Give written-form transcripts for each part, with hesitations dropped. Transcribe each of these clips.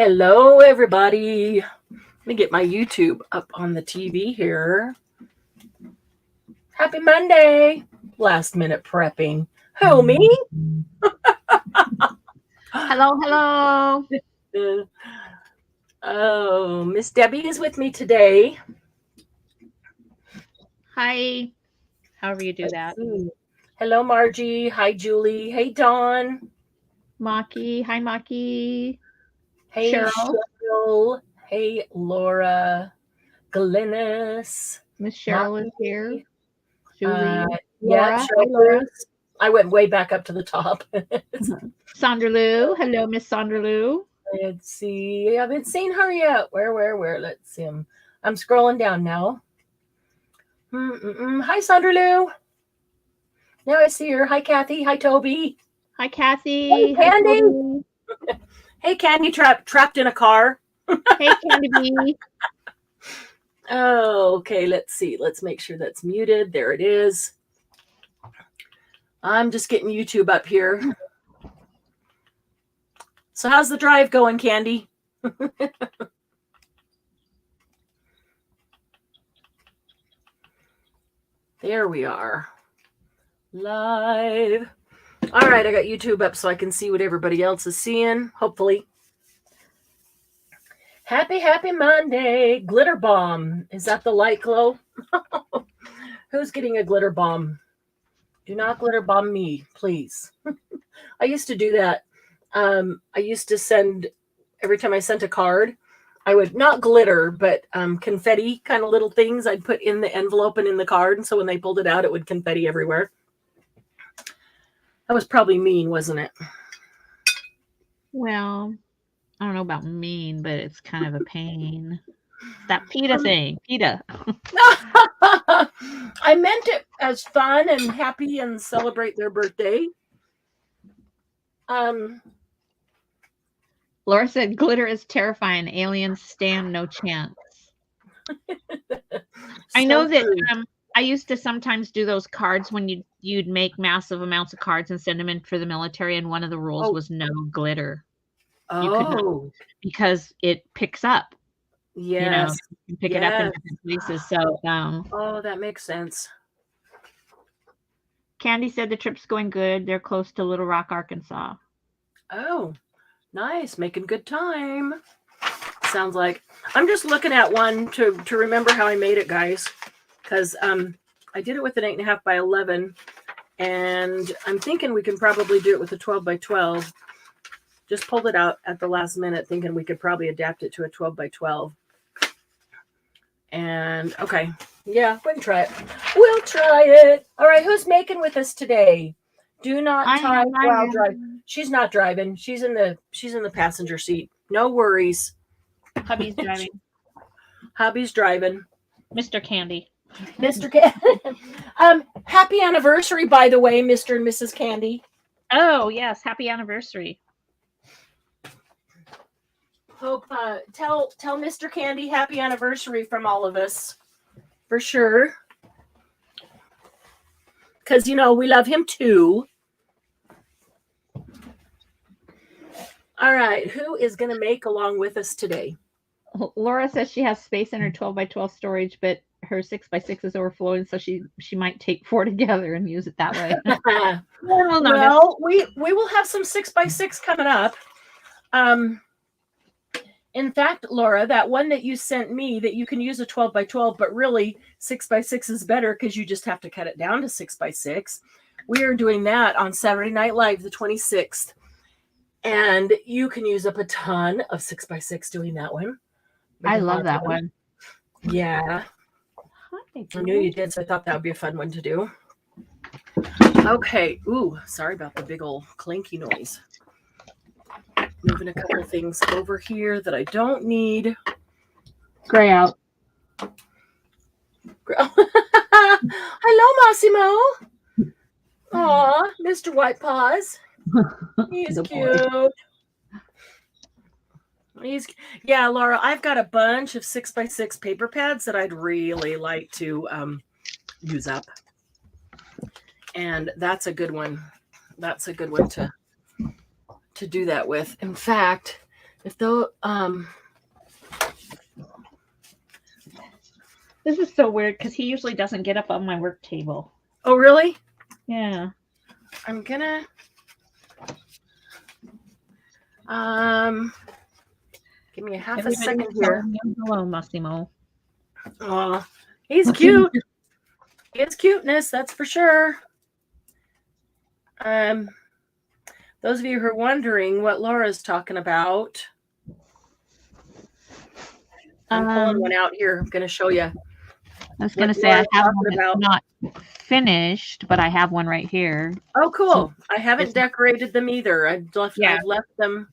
Hello, everybody. Let me get my YouTube up on the TV here. Happy Monday. Last minute prepping. Who, me? Hello. Oh, Miss Debbie is with me today. Hi. However you do that. Hello, Margie. Hi, Julie. Hey, Dawn. Maki. Hi, Maki. Hey, Cheryl. Hey, Laura. Glynis. Miss Cheryl is here. Julie. Laura. Hi, Laura. I went way back up to the top. Sandra Lou. Hello, Miss Sandra Lou. Let's see. I haven't seen her yet. Where? Let's see. I'm scrolling down now. Hi, Sandra Lou. Now I see her. Hi, Kathy. Hi, Toby. Hi, Kathy. Hey, Candy. Hey, Candy, trapped in a car. Hey, Candy. Oh, okay. Let's see. Let's make sure that's muted. There it is. I'm just getting YouTube up here. So how's the drive going, Candy? There we are. Live. All right, I got YouTube up so I can see what everybody else is seeing, hopefully. Happy Monday. Glitter bomb. Is that the light glow? Who's getting a glitter bomb? Do not glitter bomb me, please. I used to do that. I used to send, every time I sent a card, I would not glitter, but confetti kind of little things I'd put in the envelope and in the card. And so when they pulled it out, it would confetti everywhere. That was probably mean, wasn't it? Well, I don't know about mean, but it's kind of a pain. That PETA thing. PETA. I meant it as fun and happy and celebrate their birthday. Laura said glitter is terrifying. Aliens stand no chance. I know that I used to sometimes do those cards when you'd make massive amounts of cards and send them in for the military, and one of the rules was no glitter. You could not, because it picks up. Yes. You can pick it up in different places. So that makes sense. Candy said the trip's going good. They're close to Little Rock, Arkansas. Oh, nice. Making good time. Sounds like. I'm just looking at one to remember how I made it, guys. Because I did it with an 8.5 by 11. And I'm thinking we can probably do it with a 12 by 12. Just pulled it out at the last minute, thinking we could probably adapt it to a 12 by 12. And, okay. Yeah, we can try it. We'll try it. All right, who's making with us today? Do not type while driving. She's not driving. She's in the passenger seat. No worries. Hubby's driving. Hubby's driving. Mr. Candy. Mr. Candy. Happy anniversary, by the way, Mr. and Mrs. Candy. Oh, yes. Happy anniversary. Hope tell Mr. Candy happy anniversary from all of us. For sure. Because, we love him too. All right. Who is going to make along with us today? Laura says she has space in her 12 by 12 storage, but her 6 by 6 is overflowing, so she might take 4 together and use it that way. Well, we will have some 6 by 6 coming up. In fact, Laura, that one that you sent me that you can use a 12 by 12, but really 6 by 6 is better because you just have to cut it down to 6 by 6. We are doing that on Saturday Night Live, the 26th. And you can use up a ton of 6 by 6 doing that one. I love that one. Yeah. I knew you did, so I thought that would be a fun one to do. Okay. Ooh, sorry about the big old clanky noise. Moving a couple things over here that I don't need. Gray out. Hello, Massimo. Aw, Mr. White Paws. He's cute. Yeah, Laura, I've got a bunch of 6 by 6 paper pads that I'd really like to use up. And that's a good one. That's a good one to do that with. In fact, If the This is so weird because he usually doesn't get up on my work table. Oh, really? Yeah. I'm gonna give me a half a second here. Hello, Massimo. Oh, he's cute. He has cuteness, that's for sure. Those of you who are wondering what Laura's talking about, I'm pulling one out here. I'm going to show you. I was going to say I have one that's not finished, but I have one right here. Oh, cool. So I haven't decorated them either. I've left them.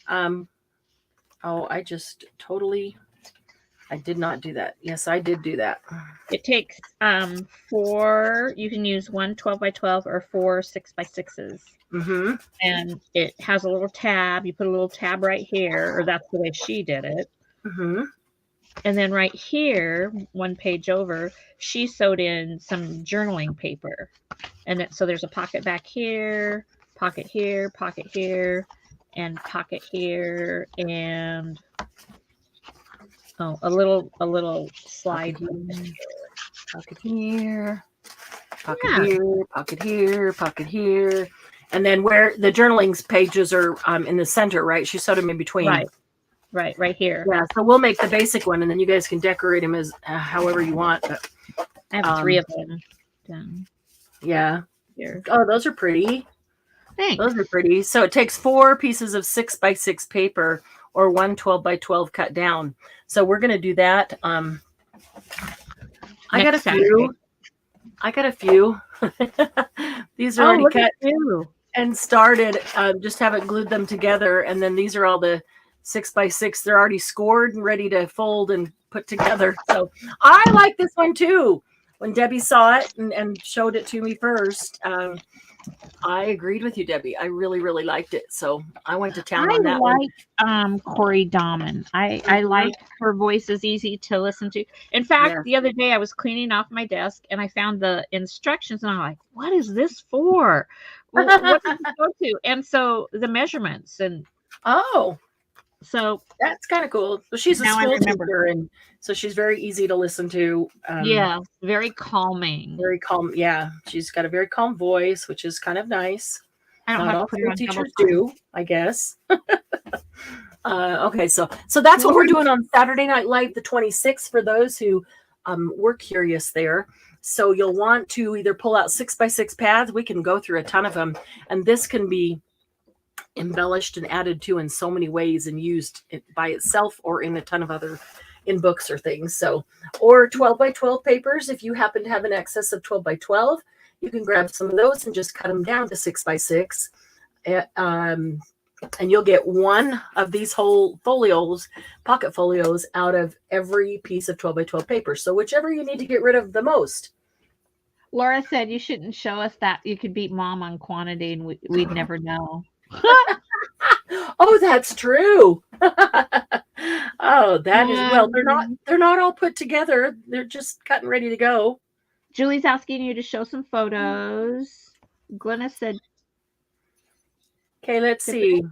I just totally, I did not do that. Yes, I did do that. It takes 4, you can use 1 12x12 or 4 6x6s. Mm-hmm. And it has a little tab. You put a little tab right here, or that's the way she did it. Mm-hmm. And then right here, 1 page over, she sewed in some journaling paper. And then, so there's a pocket back here, pocket here, and pocket here, and a little slide. Pocket here, pocket here. And then where the journaling pages are in the center, right? She sewed them in between. Right here. Yeah, so we'll make the basic one, and then you guys can decorate them as however you want. But, I have 3 of them done. Yeah. Here. Oh, those are pretty. Thanks. Those are pretty. So it takes 4 pieces of 6x6 paper or 1 12x12 cut down. So we're going to do that. I got a few. These are already cut and started. Just haven't glued them together. And then these are all the 6x6. They're already scored and ready to fold and put together. So I like this one too. When Debbie saw it and showed it to me first, I agreed with you, Debbie. I really, really liked it. So I went to town on that one. I like Corey Dahman. I like her voice is easy to listen to. In fact, the other day I was cleaning off my desk and I found the instructions and I'm like, what is this for? What does it go to? And so the measurements and so that's kind of cool. So she's a school teacher, and so she's very easy to listen to. Very calming. Very calm. Yeah, she's got a very calm voice, which is kind of nice. I don't Not have all to put it on teachers do, I guess. Okay, so that's what we're doing on Saturday Night Live, the 26th. For those who were curious there, so you'll want to either pull out 6x6 pads. We can go through a ton of them, and this can be embellished and added to in so many ways and used by itself or in a ton of other in books or things. So, or 12x12 papers. If you happen to have an excess of 12x12, you can grab some of those and just cut them down to 6x6. And you'll get one of these whole folios, pocket folios, out of every piece of 12x12 paper. So whichever you need to get rid of the most. Laura said you shouldn't show us that. You could beat Mom on quantity and we'd never know. Oh, that's true. Oh, that is, well, they're not all put together. They're just cut and ready to go. Julie's asking you to show some photos. Glenna said, okay, let's see.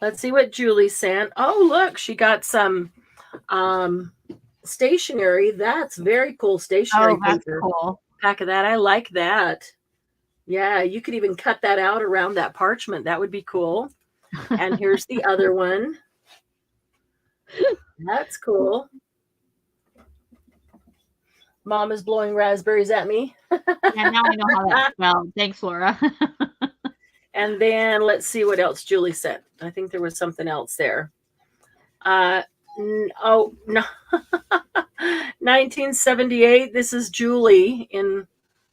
Let's see what Julie sent. Oh, look, she got some stationery. That's very cool stationery paper. Cool. Pack of that. I like that. Yeah, you could even cut that out around that parchment. That would be cool. And here's the other one. That's cool. Mom is blowing raspberries at me. Yeah, now I know how that smelled. Thanks, Laura. And then let's see what else Julie sent. I think there was something else there. Oh, no. 1978. This is Julie in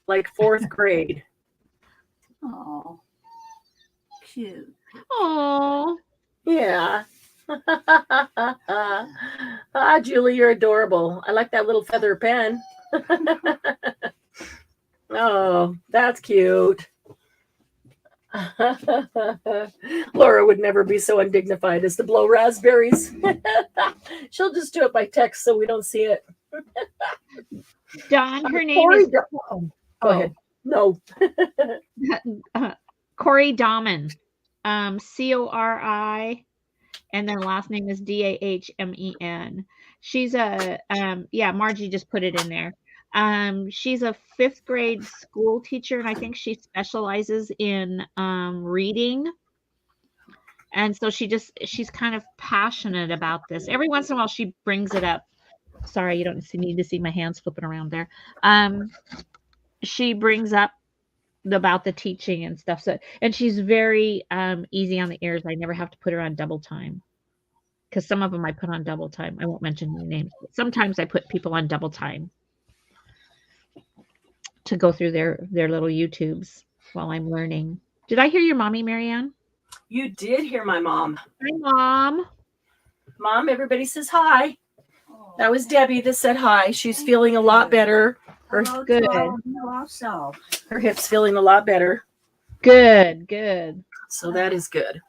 like 4th grade. Oh, cute. Oh, yeah. Julie, you're adorable. I like that little feather pen. Oh, that's cute. Laura would never be so undignified as to blow raspberries. She'll just do it by text so we don't see it. Dawn, her name is... Go ahead. No. Corey Dahman. Cori, and then last name is Dahmen. She's a Margie just put it in there. She's a 5th grade school teacher, and I think she specializes in reading. And so she's kind of passionate about this. Every once in a while she brings it up. Sorry, you don't need to see my hands flipping around there. She brings up about the teaching and stuff. So, and she's very easy on the ears. I never have to put her on double time, because some of them I put on double time. I won't mention any names, but sometimes I put people on double time to go through their little YouTubes while I'm learning. Did I hear your mommy, Marianne? You did hear my mom. Hi, Mom. Mom, everybody says hi. That was Debbie that said hi. She's feeling a lot better. Good. Also. Her hip's feeling a lot better. Good. So that is good.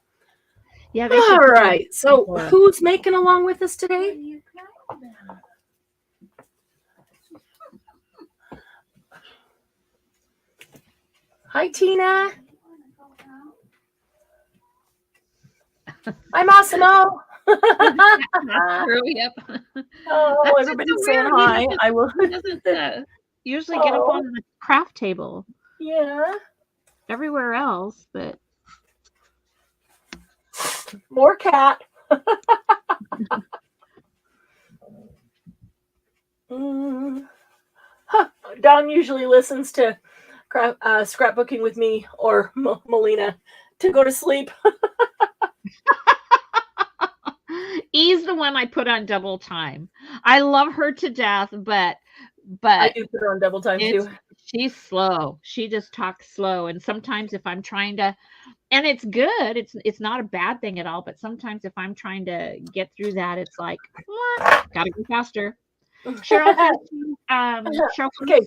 Yeah. All right. So who's making along with us today? Hi, Tina. Hi, Massimo. Yep. Oh, everybody's saying hi. I will. He doesn't usually get up on the craft table. Yeah. Everywhere else, but more cat. Don usually listens to scrapbooking with me or Melina to go to sleep. E's the one I put on double time. I love her to death, but I do put her on double time too. She's slow. She just talks slow, and sometimes if I'm trying to, and it's good, it's not a bad thing at all, but sometimes if I'm trying to get through that, it's like, gotta go faster. Cheryl, okay.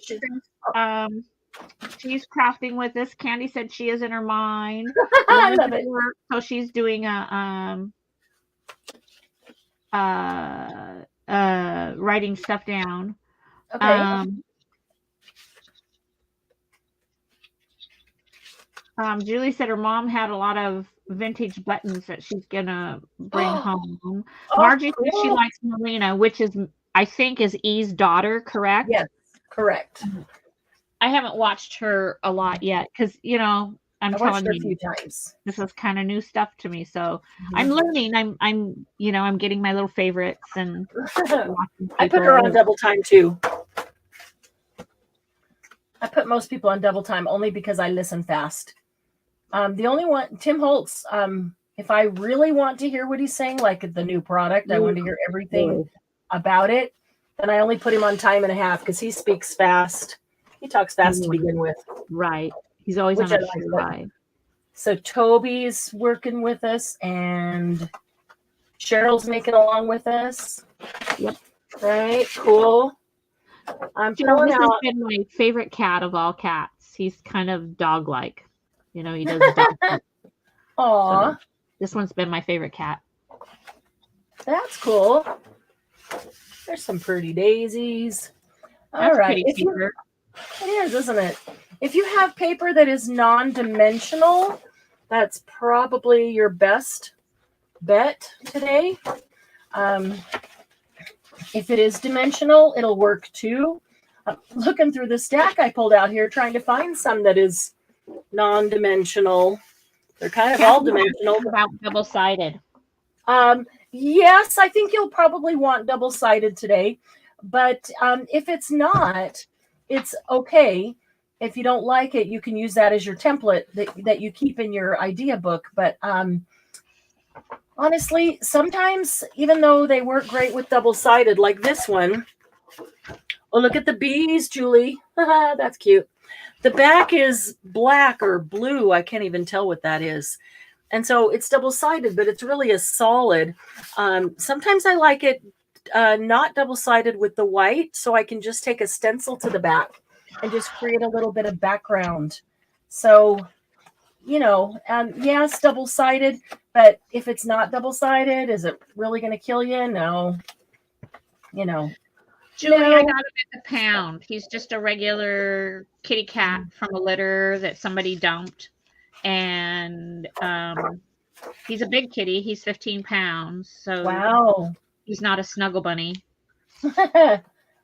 She's crafting with us. Candy said she is in her mind. I love it. So she's doing writing stuff down. Okay. Julie said her mom had a lot of vintage buttons that she's gonna bring home. Margie said she likes Melina, which is, I think, is E's daughter, correct? Yes, correct. I haven't watched her a lot yet because, I'm telling you, a few times. This is kind of new stuff to me. So I'm learning. I'm getting my little favorites and I put her on double time too. I put most people on double time only because I listen fast. The only one, Tim Holtz, if I really want to hear what he's saying, like the new product, I want to hear everything about it, then I only put him on time and a half because he speaks fast. He talks fast to begin with. Right. He's always on a drive. So Toby's working with us and Cheryl's making along with us. Yep. Right. Cool. I'm pulling this out. has been my favorite cat of all cats. He's kind of dog-like. He does dog. Aw. So this one's been my favorite cat. That's cool. There's some pretty daisies. All right. It is, isn't it? If you have paper that is non-dimensional, that's probably your best bet today. If it is dimensional, it'll work too. I'm looking through the stack I pulled out here, trying to find some that is non-dimensional. They're kind of all dimensional. About double-sided. Yes, I think you'll probably want double-sided today. But if it's not, it's okay. If you don't like it, you can use that as your template that you keep in your idea book. But honestly, sometimes, even though they work great with double-sided, like this one. Oh, look at the bees, Julie. That's cute. The back is black or blue. I can't even tell what that is. And so it's double-sided, but it's really a solid. Sometimes I like it not double-sided with the white, so I can just take a stencil to the back and just create a little bit of background. So, yes, double-sided, but if it's not double-sided, is it really going to kill you? No. Julie, I got him at the pound. He's just a regular kitty cat from a litter that somebody dumped. and he's a big kitty. He's 15 pounds, so Wow. he's not a snuggle bunny.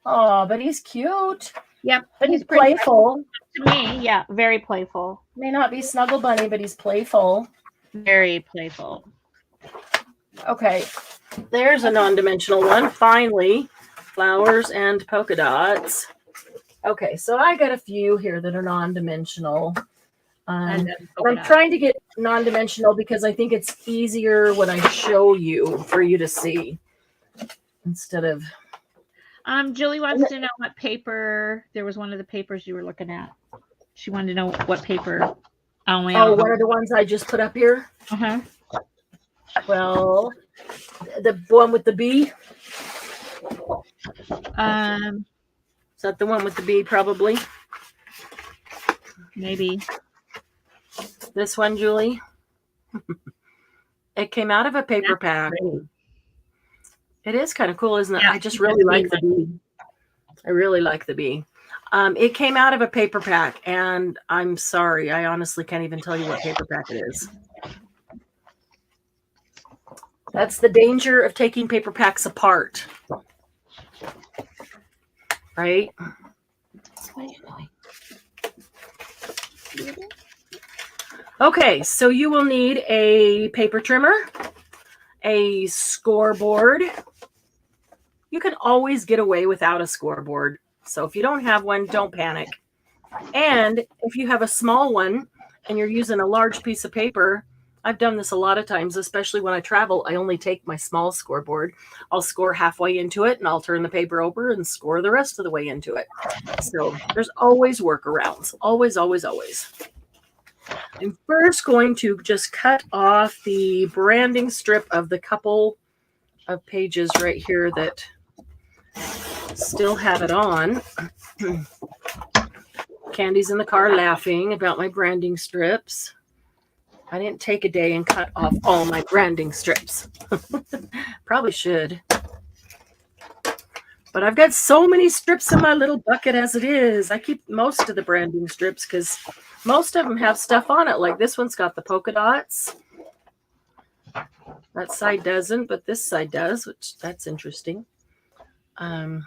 Oh, but he's cute. Yep, But he's pretty playful. to me. Yeah, very playful. May not be snuggle bunny, but he's playful. Very playful. Okay, there's a non-dimensional one. Finally, flowers and polka dots. Okay, so I got a few here that are non-dimensional. I'm trying to get non-dimensional because I think it's easier when I show you for you to see instead of. Julie wants to know what paper. There was one of the papers you were looking at. She wanted to know what paper. Oh, one of the ones I just put up here. Uh-huh. Well, the one with the bee. Is that the one with the bee? Probably. Maybe. This one, Julie. It came out of a paper pack. It is kind of cool, isn't it? Yeah, I just really like the bee. I really like the bee. It came out of a paper pack, and I'm sorry. I honestly can't even tell you what paper pack it is. That's the danger of taking paper packs apart. Right? Okay, so you will need a paper trimmer, a scoreboard. You can always get away without a scoreboard. So if you don't have one, don't panic. And if you have a small one and you're using a large piece of paper, I've done this a lot of times, especially when I travel. I only take my small scoreboard. I'll score halfway into it and I'll turn the paper over and score the rest of the way into it. So there's always workarounds. Always, always, always. I'm first going to just cut off the branding strip of the couple of pages right here that still have it on. Candy's in the car laughing about my branding strips. I didn't take a day and cut off all my branding strips. Probably should. But I've got so many strips in my little bucket as it is. I keep most of the branding strips because most of them have stuff on it. Like this one's got the polka dots. That side doesn't, but this side does, which that's interesting. Some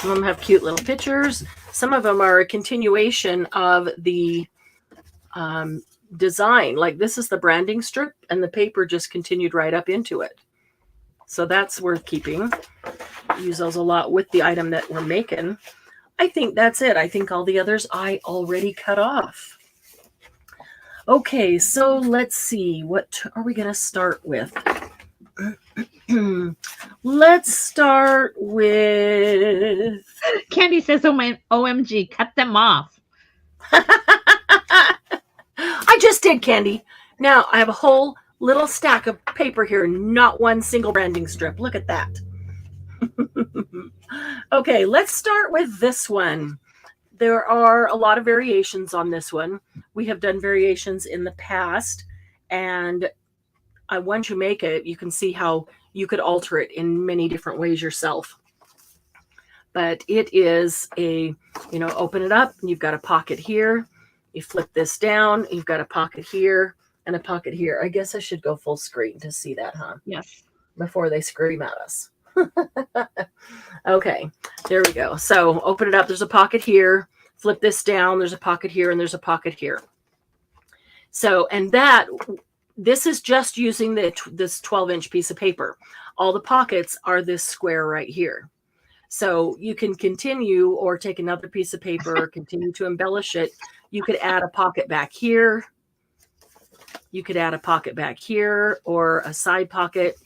of them have cute little pictures. Some of them are a continuation of the design. Like this is the branding strip and the paper just continued right up into it. So that's worth keeping. Use those a lot with the item that we're making. I think that's it. I think all the others I already cut off. Okay, so let's see. What are we going to start with? Let's start with... Candy says, OMG, cut them off. I just did, Candy. Now I have a whole little stack of paper here, not one single branding strip. Look at that. Okay, let's start with this one. There are a lot of variations on this one. We have done variations in the past, and once you make it, you can see how you could alter it in many different ways yourself. But it is open it up, and you've got a pocket here. You flip this down, you've got a pocket here and a pocket here. I guess I should go full screen to see that, huh? Yes. Before they scream at us. Okay, there we go. So open it up. There's a pocket here. Flip this down. There's a pocket here, and there's a pocket here. So, and this is just using this 12-inch piece of paper. All the pockets are this square right here. So you can continue or take another piece of paper or continue to embellish it. You could add a pocket back here. You could add a pocket back here or a side pocket.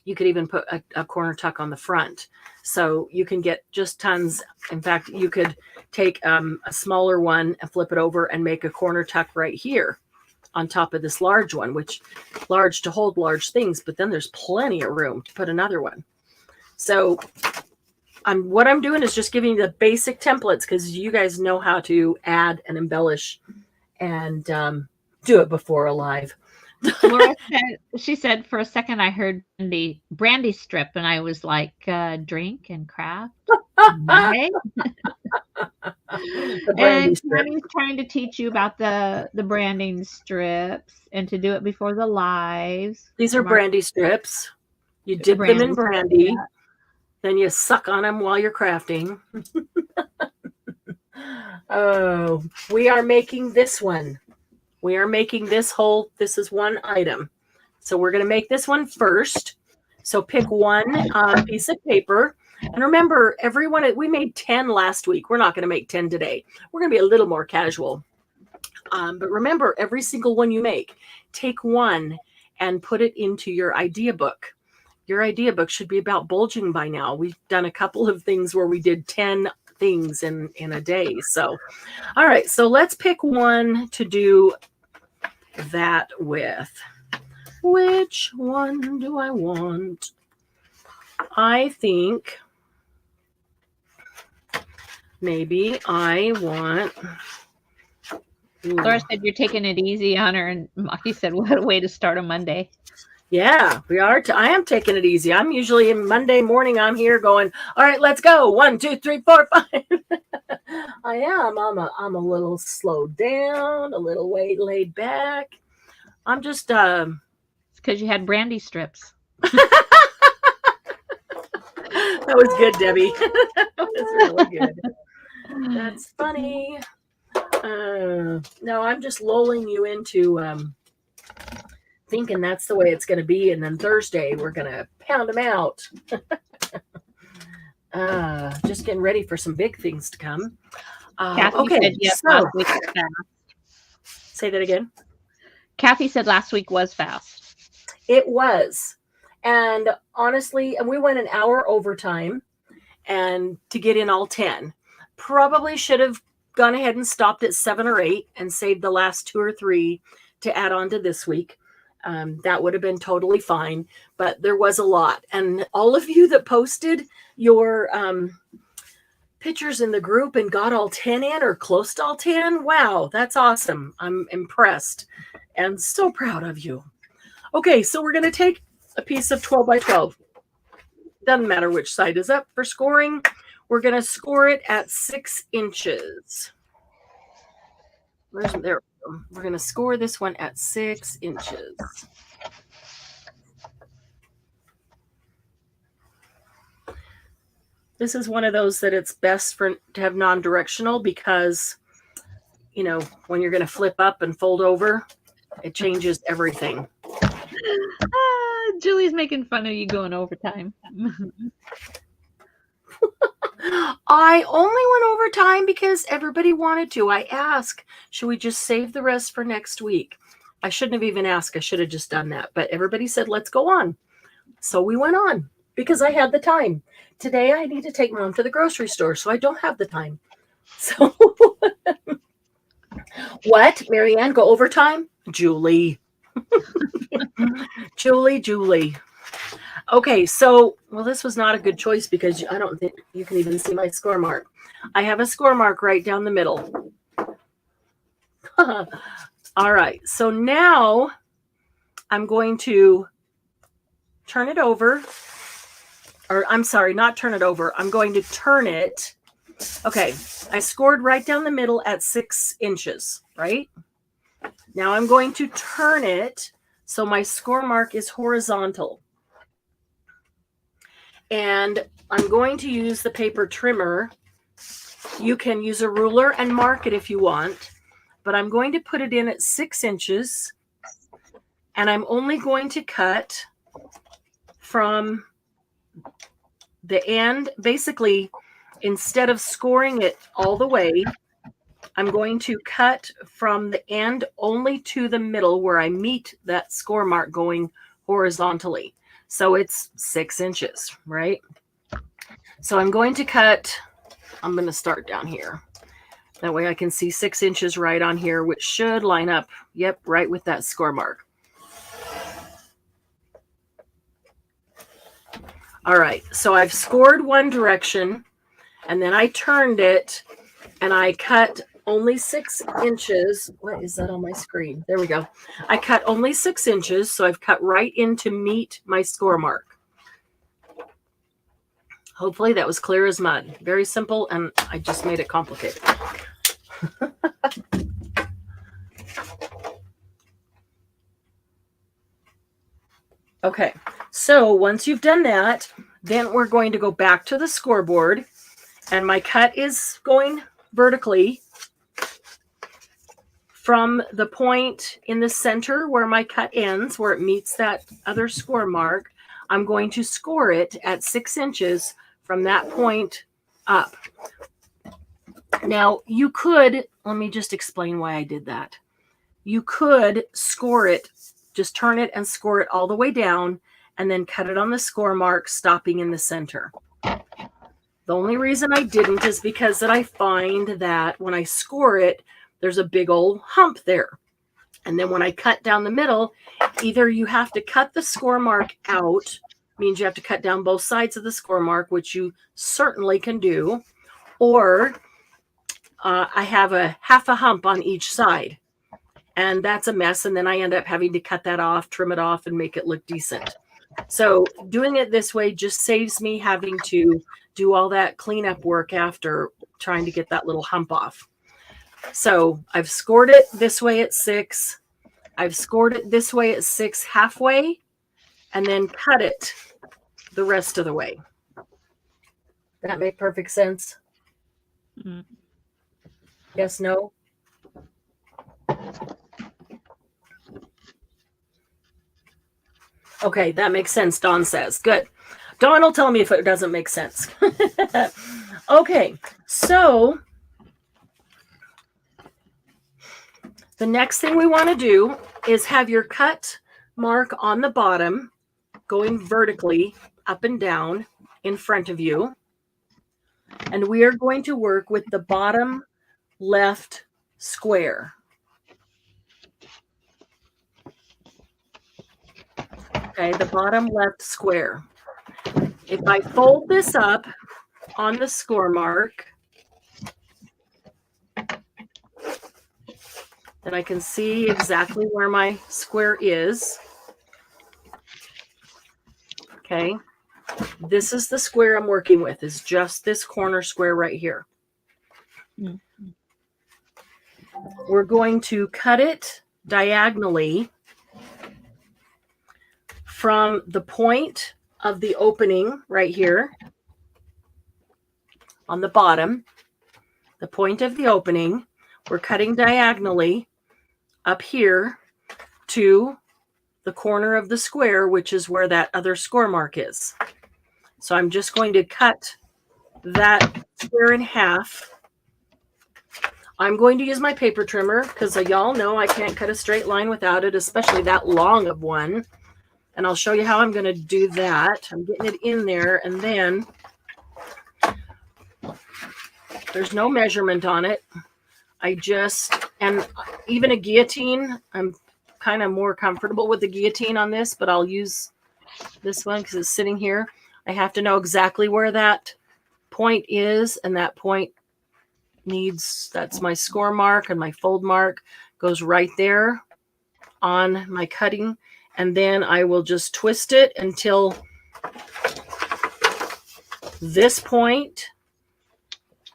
You could even put a corner tuck on the front. So you can get just tons. In fact, you could take a smaller one and flip it over and make a corner tuck right here on top of this large one, which large to hold large things, but then there's plenty of room to put another one. So what I'm doing is just giving you the basic templates because you guys know how to add and embellish and do it before alive. Laura said, for a second I heard brandy strip, and I was like, drink and craft. Okay. The brandy And strip. Tammy's trying to teach you about the branding strips and to do it before the lives. These are brandy strips. You The dip them in brandy, brandy. Then you suck on them while you're crafting. Oh, we are making this one. We are making this is one item. So we're going to make this one first. So pick one piece of paper. And remember, everyone, we made 10 last week. We're not going to make 10 today. We're going to be a little more casual. But remember, every single one you make, take one and put it into your idea book. Your idea book should be about bulging by now. We've done a couple of things where we did 10 things in a day. So, all right. So let's pick one to do that with. Which one do I want? I think maybe I want. Laura said you're taking it easy on her, and Maki said, "What a way to start a Monday." Yeah, we are. I am taking it easy. I'm usually in Monday morning. I'm here going, all right, let's go. 1, 2, 3, 4, 5. I am. I'm a little slowed down, a little laid back. I'm just. It's because you had brandy strips. That was good, Debbie. That was really good. That's funny. No, I'm just lulling you into thinking that's the way it's going to be, and then Thursday we're going to pound them out. Just getting ready for some big things to come. Kathy okay, said yes, so last week was fast. Say that again. Kathy said last week was fast. It was, and honestly, we went an hour overtime, and to get in all 10, probably should have gone ahead and stopped at 7 or 8 and saved the last 2 or 3 to add on to this week. That would have been totally fine, but there was a lot. And all of you that posted your pictures in the group and got all 10 in or close to all 10, wow, that's awesome. I'm impressed and so proud of you. Okay, so we're going to take a piece of 12 by 12. Doesn't matter which side is up for scoring. We're going to score it at 6 inches. There? We're going to score this one at 6 inches. This is one of those that it's best to have non-directional because, you know, when you're going to flip up and fold over, it changes everything. Julie's making fun of you going overtime. I only went overtime because everybody wanted to. I asked, should we just save the rest for next week? I shouldn't have even asked. I should have just done that. But everybody said, let's go on. So we went on because I had the time. Today I need to take Mom to the grocery store, so I don't have the time. So what? Marianne, go overtime? Julie. Julie. Okay, so, well, this was not a good choice because I don't think you can even see my score mark. I have a score mark right down the middle. All right, so now I'm going to turn it over. Or I'm sorry, not turn it over. I'm going to turn it. Okay, I scored right down the middle at 6 inches, right? Now I'm going to turn it so my score mark is horizontal. And I'm going to use the paper trimmer. You can use a ruler and mark it if you want, but I'm going to put it in at 6 inches, and I'm only going to cut from the end. Basically, instead of scoring it all the way, I'm going to cut from the end only to the middle where I meet that score mark going horizontally. So it's 6 inches, right? So I'm going to cut, I'm going to start down here. That way I can see 6 inches right on here, which should line up, yep, right with that score mark. All right, so I've scored one direction, and then I turned it, and I cut only 6 inches. What is that on my screen? There we go. I cut only 6 inches, so I've cut right in to meet my score mark. Hopefully that was clear as mud. Very simple, and I just made it complicated. Okay, so once you've done that, then we're going to go back to the scoreboard, and my cut is going vertically from the point in the center where my cut ends, where it meets that other score mark. I'm going to score it at 6 inches from that point up. Now, you could, let me just explain why I did that. You could score it, just turn it and score it all the way down, and then cut it on the score mark, stopping in the center. The only reason I didn't is because that I find that when I score it, there's a big old hump there. And then when I cut down the middle, either you have to cut the score mark out, means you have to cut down both sides of the score mark, which you certainly can do, or I have a half a hump on each side. And that's a mess. And then I end up having to cut that off, trim it off, and make it look decent. So doing it this way just saves me having to do all that cleanup work after trying to get that little hump off. So I've scored it this way at 6. I've scored it this way at 6 halfway, and then cut it the rest of the way. That make perfect sense? Mm. Yes, no? Okay, that makes sense, Dawn says. Good. Dawn will tell me if it doesn't make sense. Okay, so the next thing we want to do is have your cut mark on the bottom going vertically up and down in front of you. And we are going to work with the bottom left square. Okay, the bottom left square. If I fold this up on the score mark, then I can see exactly where my square is. Okay, this is the square I'm working with, is just this corner square right here. Mm-hmm. We're going to cut it diagonally from the point of the opening right here on the bottom, the point of the opening. We're cutting diagonally up here to the corner of the square, which is where that other score mark is. So I'm just going to cut that square in half. I'm going to use my paper trimmer because y'all know I can't cut a straight line without it, especially that long of one. And I'll show you how I'm going to do that. I'm getting it in there, and then there's no measurement on it. And even a guillotine, I'm kind of more comfortable with the guillotine on this, but I'll use this one because it's sitting here. I have to know exactly where that point is, and that point that's my score mark, and my fold mark goes right there on my cutting. And then I will just twist it until this point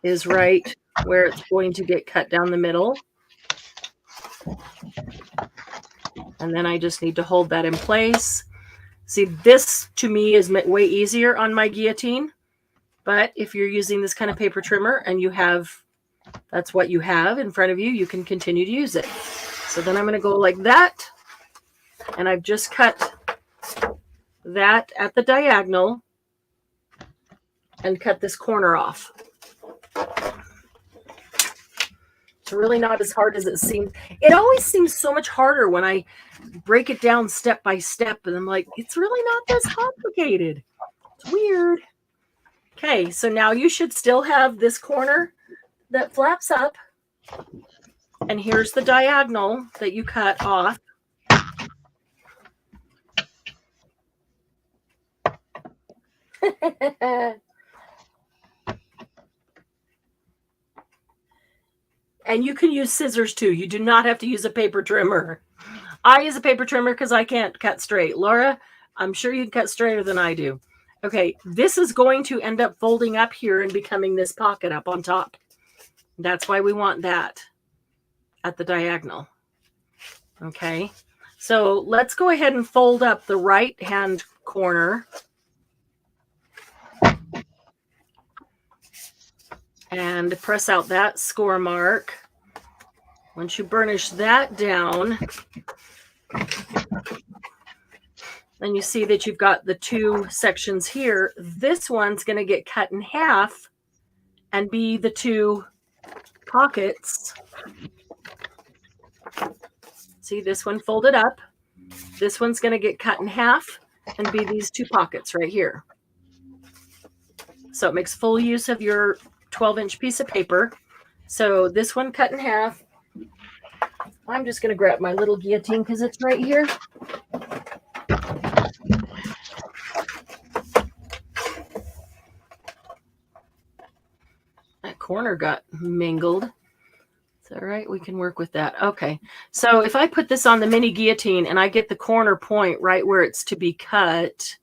is right where it's going to get cut down the middle. And then I just need to hold that in place. See, this to me is way easier on my guillotine. But if you're using this kind of paper trimmer and that's what you have in front of you, you can continue to use it. So then I'm going to go like that. And I've just cut that at the diagonal and cut this corner off. It's really not as hard as it seems. It always seems so much harder when I break it down step by step. And I'm like, it's really not this complicated. It's weird. Okay, so now you should still have this corner that flaps up. And here's the diagonal that you cut off. And you can use scissors too. You do not have to use a paper trimmer. I use a paper trimmer because I can't cut straight. Laura, I'm sure you can cut straighter than I do. Okay, this is going to end up folding up here and becoming this pocket up on top. That's why we want that at the diagonal. Okay, so let's go ahead and fold up the right hand corner. And press out that score mark. Once you burnish that down, then you see that you've got the two sections here. This one's going to get cut in half and be the two pockets. See, this one folded up. This one's going to get cut in half and be these two pockets right here. So it makes full use of your 12-inch piece of paper. So this one cut in half. I'm just going to grab my little guillotine because it's right here. That corner got mangled. It's all right. We can work with that. Okay. So if I put this on the mini guillotine and I get the corner point right where it's to be cut,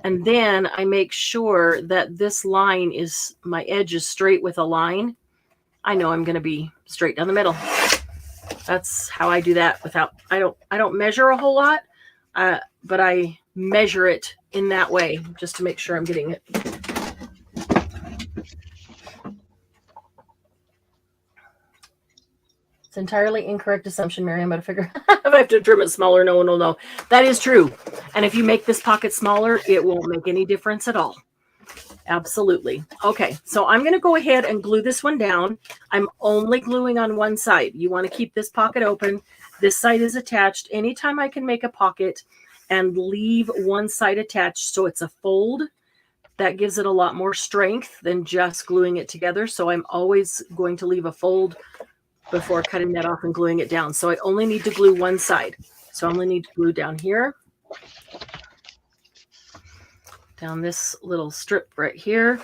and then I make sure that this line is, my edge is straight with a line, I know I'm going to be straight down the middle. That's how I do that without, I don't measure a whole lot, but I measure it in that way just to make sure I'm getting it. It's entirely incorrect assumption, Mary. I'm going to figure if I have to trim it smaller, no one will know. That is true. And if you make this pocket smaller, it won't make any difference at all. Absolutely. Okay, so I'm going to go ahead and glue this one down. I'm only gluing on one side. You want to keep this pocket open. This side is attached. Anytime I can make a pocket and leave one side attached so it's a fold, that gives it a lot more strength than just gluing it together. So I'm always going to leave a fold before cutting that off and gluing it down. So I only need to glue one side. So I only need to glue down here, down this little strip right here.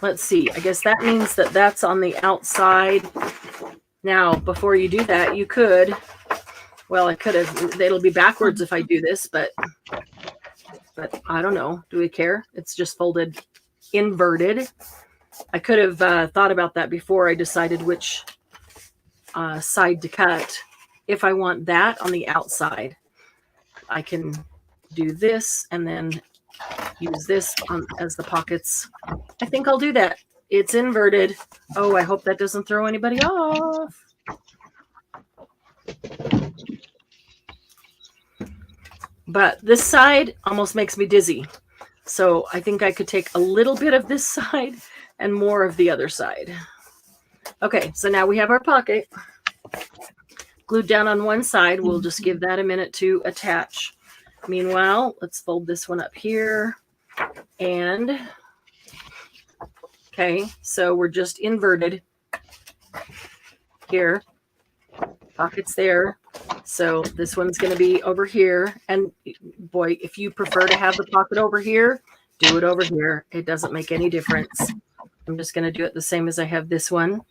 Let's see. I guess that means that that's on the outside. Now, before you do that, you could, well, I could have, it'll be backwards if I do this, but I don't know. Do we care? It's just folded inverted. I could have thought about that before I decided which side to cut. If I want that on the outside, I can do this and then use this as the pockets. I think I'll do that. It's inverted. Oh, I hope that doesn't throw anybody off. But this side almost makes me dizzy. So I think I could take a little bit of this side and more of the other side. Okay, so now we have our pocket glued down on one side. We'll just give that a minute to attach. Meanwhile, let's fold this one up here. And, okay, so we're just inverted here. Pockets there. So this one's going to be over here. And boy, if you prefer to have the pocket over here, do it over here. It doesn't make any difference. I'm just going to do it the same as I have this one.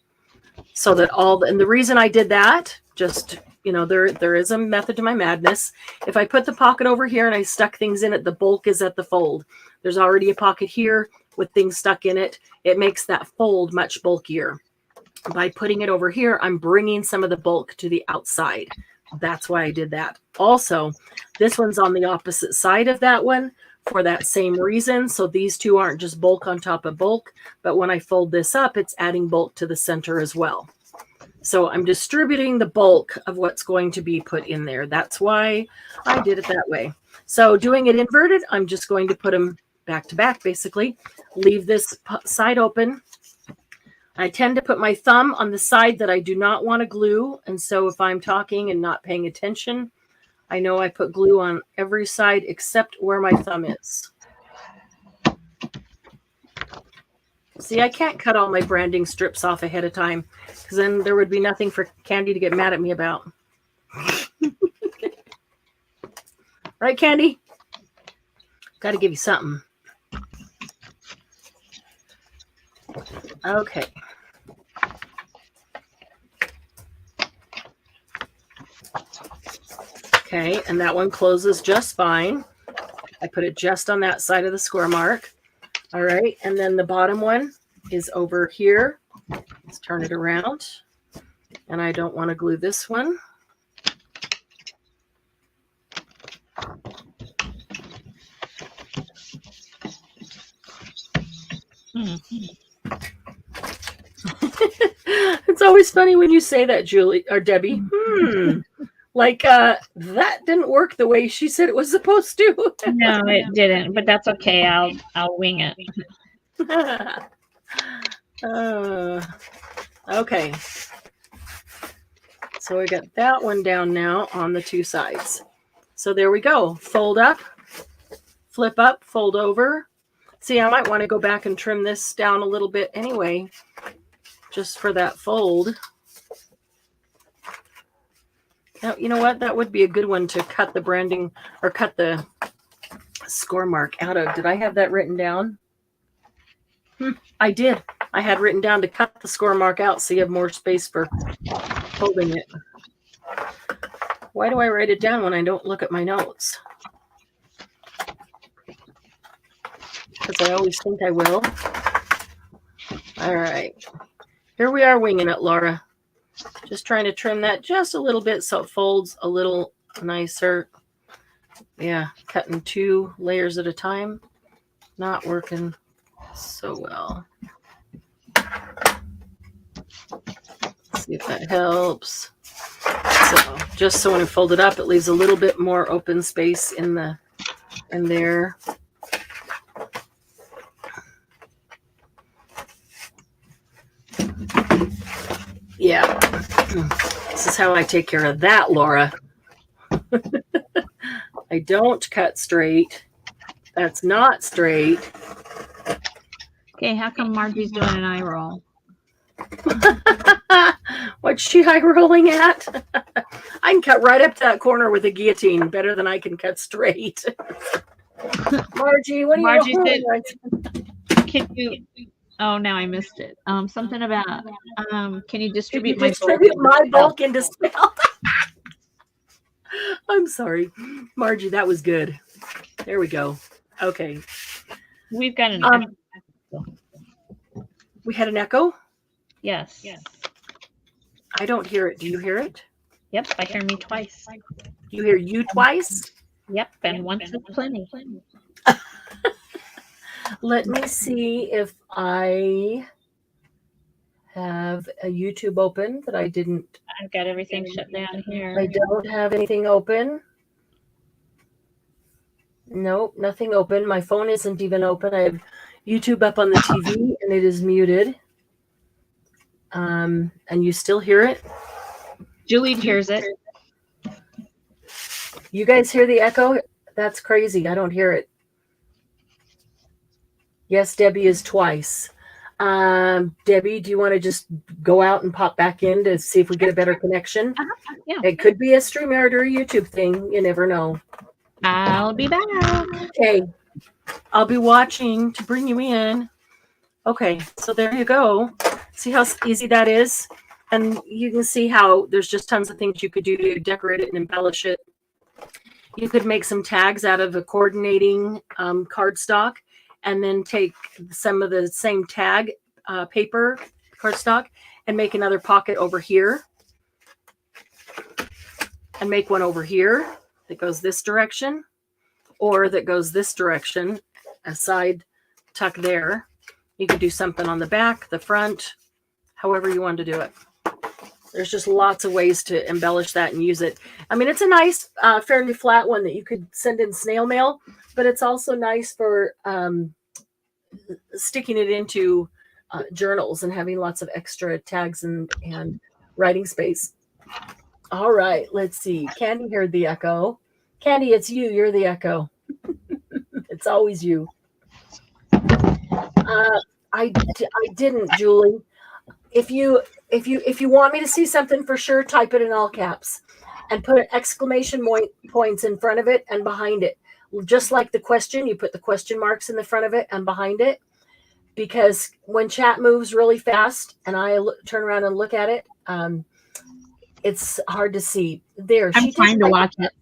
So that and the reason I did that, just, you know, there is a method to my madness. If I put the pocket over here and I stuck things in it, the bulk is at the fold. There's already a pocket here with things stuck in it. It makes that fold much bulkier. By putting it over here, I'm bringing some of the bulk to the outside. That's why I did that. Also, this one's on the opposite side of that one for that same reason. So these two aren't just bulk on top of bulk, but when I fold this up, it's adding bulk to the center as well. So I'm distributing the bulk of what's going to be put in there. That's why I did it that way. So doing it inverted, I'm just going to put them back to back, basically. Leave this side open. I tend to put my thumb on the side that I do not want to glue. And so if I'm talking and not paying attention, I know I put glue on every side except where my thumb is. See, I can't cut all my branding strips off ahead of time because then there would be nothing for Candy to get mad at me about. Right, Candy? Got to give you something. Okay. Okay, and that one closes just fine. I put it just on that side of the score mark. All right, and then the bottom one is over here. Let's turn it around. And I don't want to glue this one. It's always funny when you say that, Julie or Debbie. Like that didn't work the way she said it was supposed to. No, it didn't, but that's okay. I'll wing it. Okay. So we got that one down now on the two sides. So there we go. Fold up, flip up, fold over. See, I might want to go back and trim this down a little bit anyway, just for that fold. Now, you know what? That would be a good one to cut the branding or cut the score mark out of. Did I have that written down? I did. I had written down to cut the score mark out so you have more space for holding it. Why do I write it down when I don't look at my notes? Because I always think I will. All right. Here we are winging it, Laura. Just trying to trim that just a little bit so it folds a little nicer. Yeah, cutting 2 layers at a time. Not working so well. Let's see if that helps. So just so when I fold it up, it leaves a little bit more open space in there. Yeah, this is how I take care of that, Laura. I don't cut straight. That's not straight. Okay, how come Margie's doing an eye roll? What's she eye rolling at? I can cut right up to that corner with a guillotine better than I can cut straight. Margie, what are Margie you said, doing? Can you? Oh, now I missed it. Something about can you distribute my bulk into spell? I'm sorry, Margie. That was good. There we go. Okay. We've got an echo. We had an echo? Yes. I don't hear it. Do you hear it? Yep, I hear me twice. You hear you twice? Yep, and once is plenty. Let me see if I have a YouTube open that I didn't. I've got everything shut down here. I don't have anything open. Nope, nothing open. My phone isn't even open. I have YouTube up on the TV and it is muted. And you still hear it? Julie hears it. You guys hear the echo? That's crazy. I don't hear it. Yes, Debbie is twice. Debbie, do you want to just go out and pop back in to see if we get a better connection? Yeah. It could be a StreamYard or a YouTube thing. You never know. I'll be back. Okay. I'll be watching to bring you in. Okay, so there you go. See how easy that is? And you can see how there's just tons of things you could do to decorate it and embellish it. You could make some tags out of a coordinating cardstock and then take some of the same tag paper cardstock and make another pocket over here. And make one over here that goes this direction or that goes this direction, a side tuck there. You could do something on the back, the front, however you want to do it. There's just lots of ways to embellish that and use it. I mean, it's a nice, fairly flat one that you could send in snail mail, but it's also nice for sticking it into journals and having lots of extra tags and writing space. All right, let's see. Candy heard the echo. Candy, it's you. You're the echo. It's always you. I didn't, Julie. If you want me to see something for sure, type it in all caps and put exclamation points in front of it and behind it. Just like the question, you put the question marks in the front of it and behind it, because when chat moves really fast and I turn around and look at it, it's hard to see. There, I'm trying to watch it.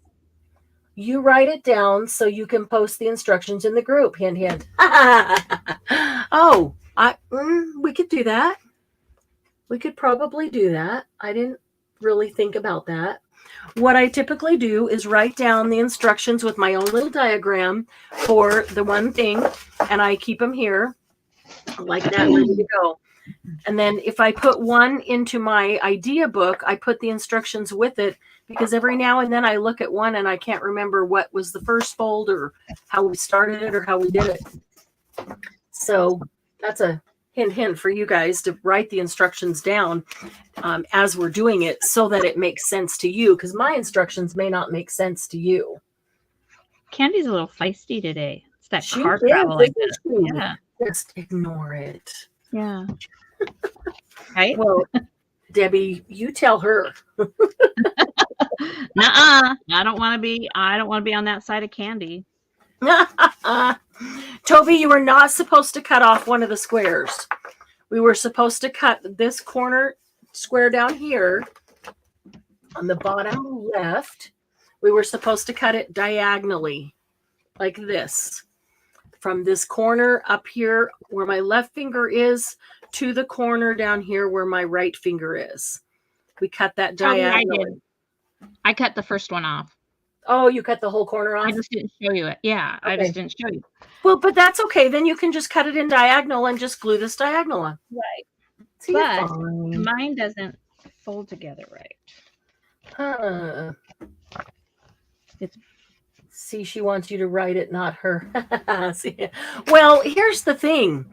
You write it down so you can post the instructions in the group. Hint, hint. Oh, we could do that. We could probably do that. I didn't really think about that. What I typically do is write down the instructions with my own little diagram for the one thing, and I keep them here like that, ready to go. And then if I put one into my idea book, I put the instructions with it, because every now and then I look at one and I can't remember what was the first fold or how we started it or how we did it. So that's a hint for you guys to write the instructions down as we're doing it, so that it makes sense to you, because my instructions may not make sense to you. Candy's a little feisty today. It's that She car is, travel. yeah. Just ignore it. Yeah. Right? Well, Debbie, you tell her. Nuh-uh. I don't want to be on that side of Candy. Toby, you were not supposed to cut off one of the squares. We were supposed to cut this corner square down here on the bottom left. We were supposed to cut it diagonally like this, from this corner up here where my left finger is to the corner down here where my right finger is. We cut that diagonally. I cut the first one off. Oh, you cut the whole corner off? I just didn't show you it. Yeah, okay. I just didn't show you. Well, but that's okay. Then you can just cut it in diagonal and just glue this diagonal on. Right. See, but mine doesn't fold together right. See, she wants you to write it, not her. See, well, here's the thing.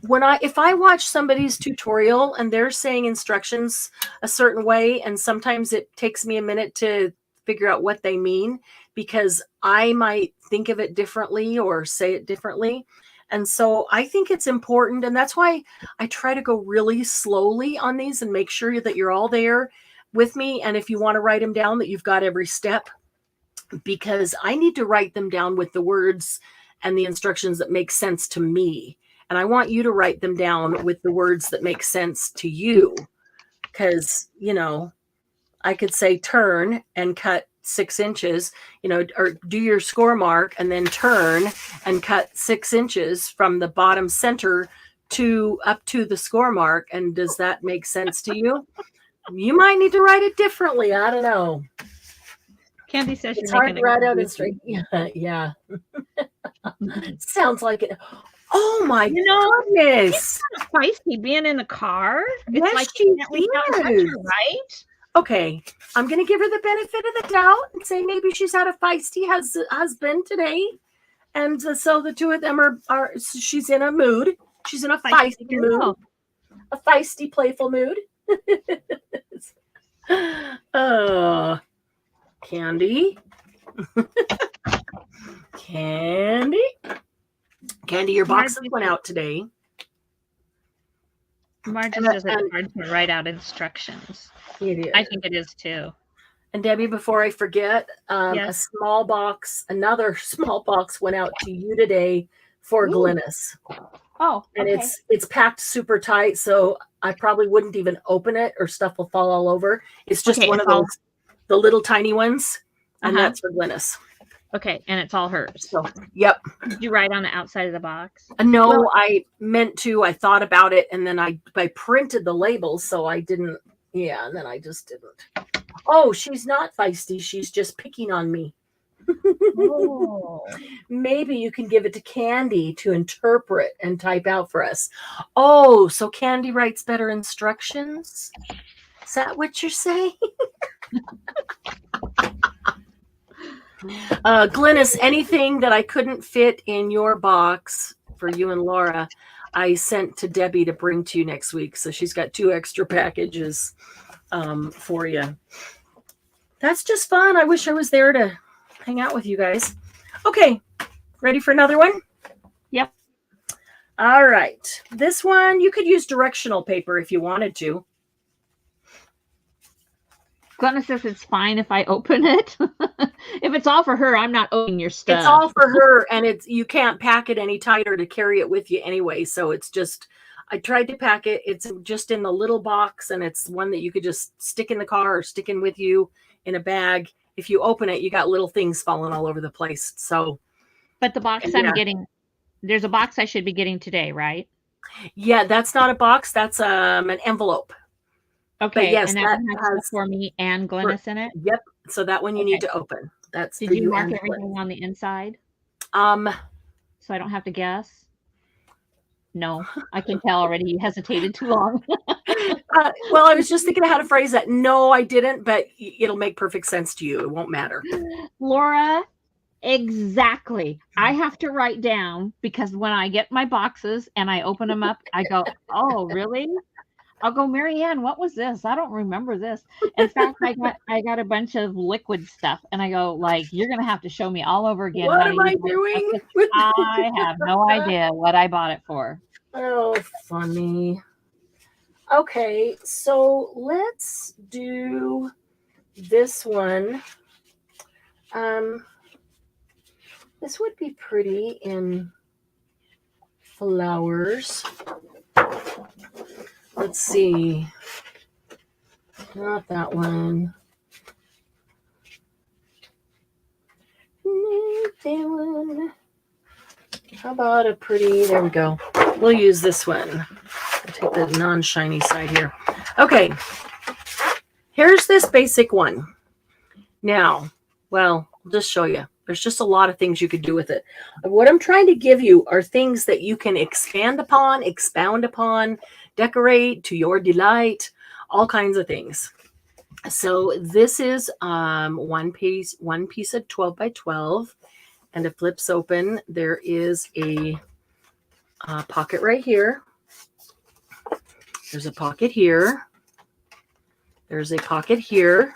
If I watch somebody's tutorial and they're saying instructions a certain way, and sometimes it takes me a minute to figure out what they mean, because I might think of it differently or say it differently. And so I think it's important, and that's why I try to go really slowly on these and make sure that you're all there with me. And if you want to write them down, that you've got every step, because I need to write them down with the words and the instructions that make sense to me. And I want you to write them down with the words that make sense to you. Because, I could say turn and cut 6 inches, or do your score mark and then turn and cut 6 inches from the bottom center up to the score mark. And does that make sense to you? You might need to write it differently. I don't know. Candy says it's hard to write out and straight. Yeah. Sounds like it. Oh my goodness! She's kind of feisty being in the car. Yes, it's like she is. Right? Okay, I'm gonna give her the benefit of the doubt and say maybe she's had a feisty husband today, and so the two of them are. She's in a mood. She's in a feisty mood. A feisty, playful mood. Candy. Candy, your boxes went out today. Margin does it hard to write out instructions. I think it is too. And Debbie, before I forget, another small box went out to you today for Glynis. Oh, okay. And it's packed super tight, so I probably wouldn't even open it or stuff will fall all over. It's just one of those, the little tiny ones, and that's for Glynis. Okay, and it's all hers. So, yep. Did you write on the outside of the box? No, I meant to. I thought about it, and then I printed the labels, so I didn't. Yeah, and then I just didn't. Oh, she's not feisty. She's just picking on me. Oh. Maybe you can give it to Candy to interpret and type out for us. Oh, so Candy writes better instructions? Is that what you're saying? Glynis, anything that I couldn't fit in your box for you and Laura, I sent to Debbie to bring to you next week. So she's got 2 extra packages for you. That's just fun. I wish I was there to hang out with you guys. Okay, ready for another one? Yep. All right. This one, you could use directional paper if you wanted to. Glenna says it's fine if I open it. If it's all for her, I'm not opening your stuff. It's all for her, and you can't pack it any tighter to carry it with you anyway. So it's just, I tried to pack it. It's just in the little box, and it's one that you could just stick in the car or stick in with you in a bag. If you open it, you got little things falling all over the place. So, but the box I'm getting, there's a box I should be getting today, right? Yeah, that's not a box. That's an envelope. Okay, yes, and that that one has has stuff for me and Glynis in it? Yep. So that one you need to open. That's Did for you you mark and everything on the inside Glenn. so I don't have to guess? No, I can tell already you hesitated too long. Well, I was just thinking of how to phrase that. No, I didn't, but it'll make perfect sense to you. It won't matter. Laura, exactly. I have to write down because when I get my boxes and I open them up, I go, oh, really? I'll go, Marianne, what was this? I don't remember this. In fact, I got a bunch of liquid stuff, and I go, like, you're gonna have to show me all over again. What How am to I use doing? I have no idea what I bought it for. Oh, funny. Okay, so let's do this one. This would be pretty in flowers. Let's see. Not that one. That one. How about a pretty, there we go. We'll use this one. I'll take the non-shiny side here. Okay. Here's this basic one. Now, well, I'll just show you. There's just a lot of things you could do with it. What I'm trying to give you are things that you can expand upon, expound upon, decorate to your delight, all kinds of things. So this is one piece of 12 by 12, and it flips open. There is a pocket right here. There's a pocket here. There's a pocket here.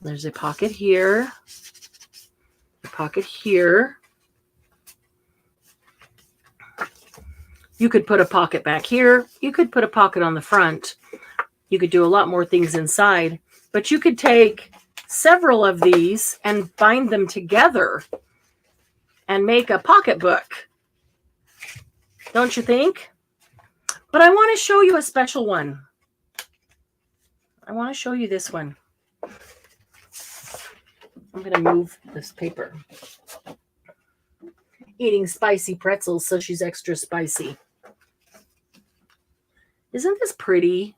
There's a pocket here. A pocket here. You could put a pocket back here. You could put a pocket on the front. You could do a lot more things inside, but you could take several of these and bind them together and make a pocketbook. Don't you think? But I want to show you a special one. I want to show you this one. I'm going to move this paper. Eating spicy pretzels, so she's extra spicy. Isn't this pretty?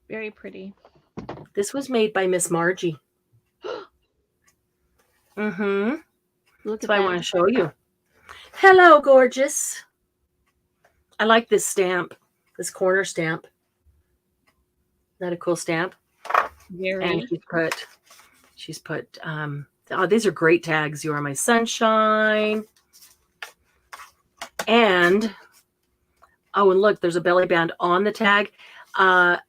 Very pretty. This was made by Miss Margie. Mm-hmm. Look That's at why that. I want to show you. Hello, gorgeous. I like this stamp, this corner stamp. Isn't that a cool stamp? Very. And she's put, oh, these are great tags. You are my sunshine. And, oh, and look, there's a belly band on the tag. And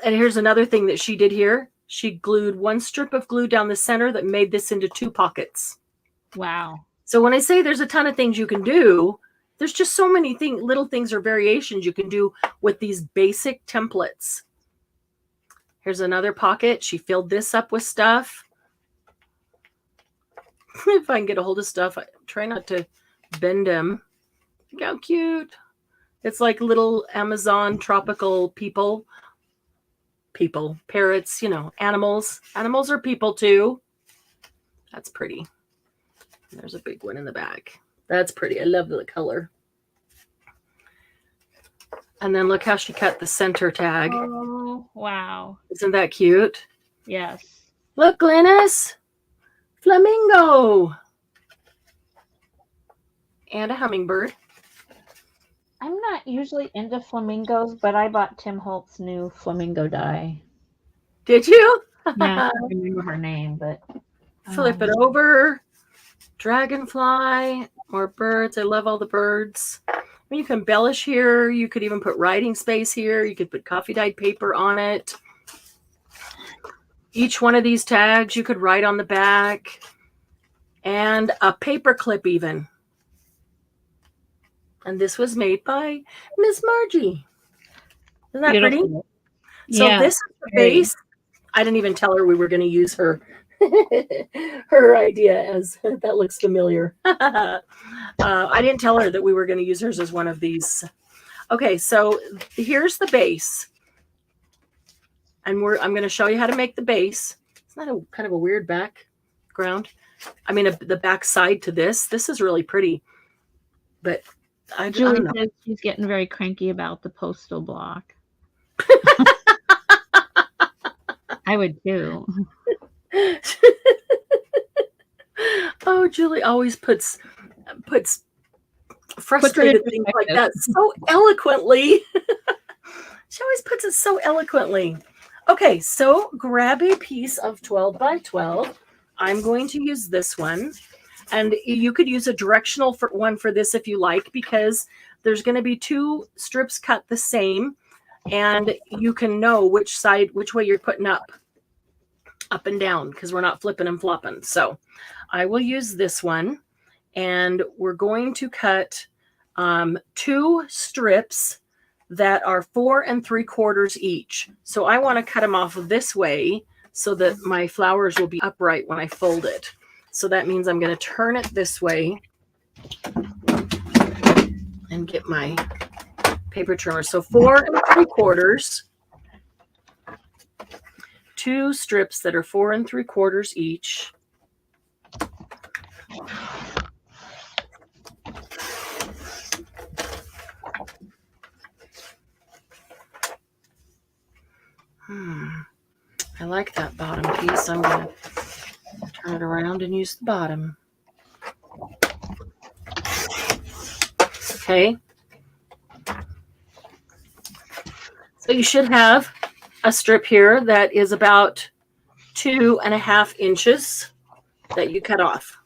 here's another thing that she did here. She glued one strip of glue down the center that made this into 2 pockets. Wow. So when I say there's a ton of things you can do, there's just so many little things or variations you can do with these basic templates. Here's another pocket. She filled this up with stuff. If I can get a hold of stuff, I try not to bend them. Look how cute. It's like little Amazon tropical people, parrots, animals. Animals are people too. That's pretty. There's a big one in the back. That's pretty. I love the color. And then look how she cut the center tag. Oh, wow. Isn't that cute? Yes. Look, Glynis. Flamingo. And a hummingbird. I'm not usually into flamingos, but I bought Tim Holt's new flamingo die. Did you? Yeah, I don't remember her name, but Flip it over. Dragonfly. More birds. I love all the birds. You can embellish here. You could even put writing space here. You could put coffee dyed paper on it. Each one of these tags you could write on the back. And a paper clip even. And this was made by Miss Margie. Isn't that beautiful. pretty? So this is the base. I didn't even tell her we were going to use her idea as that looks familiar. I didn't tell her that we were going to use hers as one of these. Okay, so here's the base. And I'm going to show you how to make the base. Isn't that kind of a weird background? I mean, the back side to this. This is really pretty. But I Julie don't know. says she's getting very cranky about the postal block. I would too. Oh, Julie always puts frustrated things like that so eloquently. She always puts it so eloquently. Okay, so grab a piece of 12 by 12. I'm going to use this one. And you could use a directional one for this if you like, because there's going to be 2 strips cut the same. And you can know which way you're putting up and down, because we're not flipping and flopping. So I will use this one. And we're going to cut 2 strips that are 4 3/4 each. So I want to cut them off this way so that my flowers will be upright when I fold it. So that means I'm going to turn it this way and get my paper trimmer. So 4 3/4, 2 strips that are 4 3/4 each. I like that bottom piece. I'm going to turn it around and use the bottom. Okay. So you should have a strip here that is about 2.5 inches that you cut off.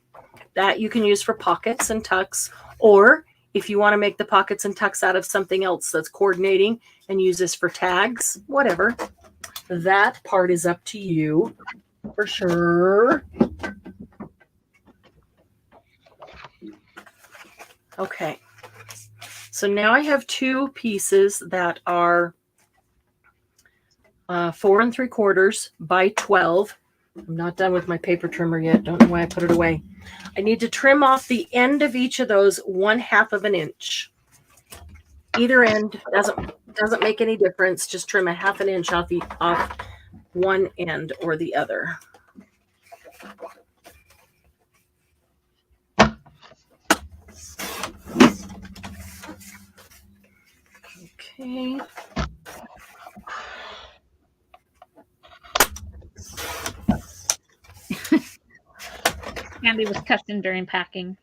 That you can use for pockets and tucks, or if you want to make the pockets and tucks out of something else that's coordinating and use this for tags, whatever. That part is up to you for sure. Okay. So now I have 2 pieces that are 4 3/4 by 12. I'm not done with my paper trimmer yet. Don't know why I put it away. I need to trim off the end of each of those 1/2 of an inch. Either end doesn't make any difference. Just trim 1/2 inch off one end or the other. Okay. Candy was cussing during packing.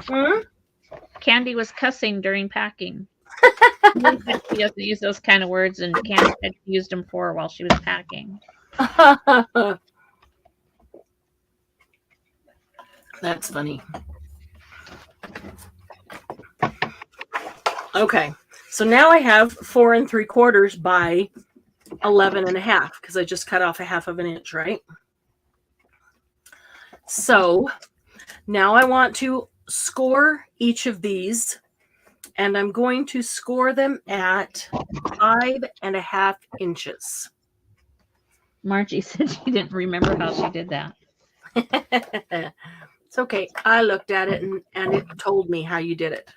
Hmm? Candy was cussing during packing. She doesn't use those kind of words, and Candy said she used them for her while she was packing. That's funny. Okay, so now I have 4 3/4 by 11.5 because I just cut off 1/2 of an inch, right? So now I want to score each of these, and I'm going to score them at 5.5 inches. Margie said she didn't remember how she did that. It's okay. I looked at it and it told me how you did it.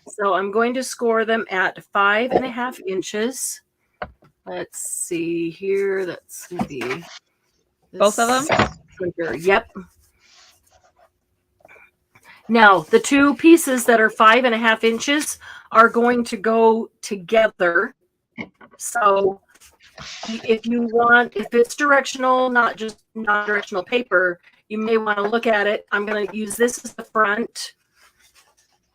So I'm going to score them at 5.5 inches. Let's see here. That's going to be both of them? Yep. Now, the 2 pieces that are 5.5 inches are going to go together. So if you want, if it's directional, not just non-directional paper, you may want to look at it. I'm going to use this as the front.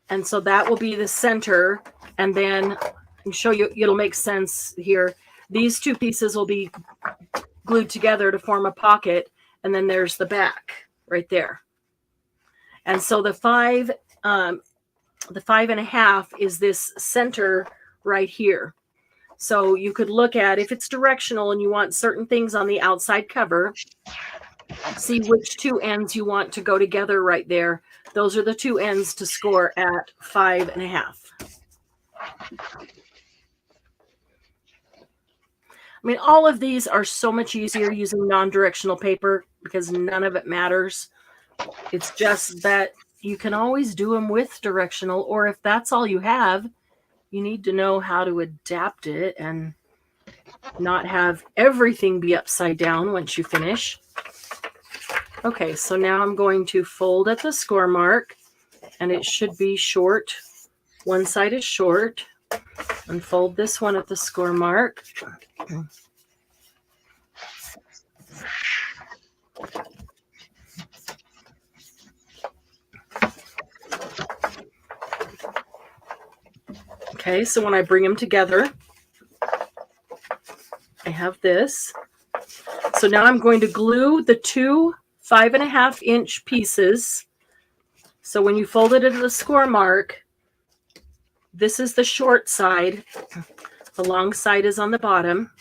And so that will be the center. And then I can show you, it'll make sense here. These 2 pieces will be glued together to form a pocket. And then there's the back right there. And so the 5.5 is this center right here. So you could look at, if it's directional and you want certain things on the outside cover, see which 2 ends you want to go together right there. Those are the 2 ends to score at 5.5. I mean, all of these are so much easier using non-directional paper because none of it matters. It's just that you can always do them with directional, or if that's all you have, you need to know how to adapt it and not have everything be upside down once you finish. Okay, so now I'm going to fold at the score mark and it should be short. One side is short. Unfold this one at the score mark. Okay, so when I bring them together, I have this. So now I'm going to glue the two 5.5-inch pieces. So when you fold it into the score mark, this is the short side. The long side is on the bottom.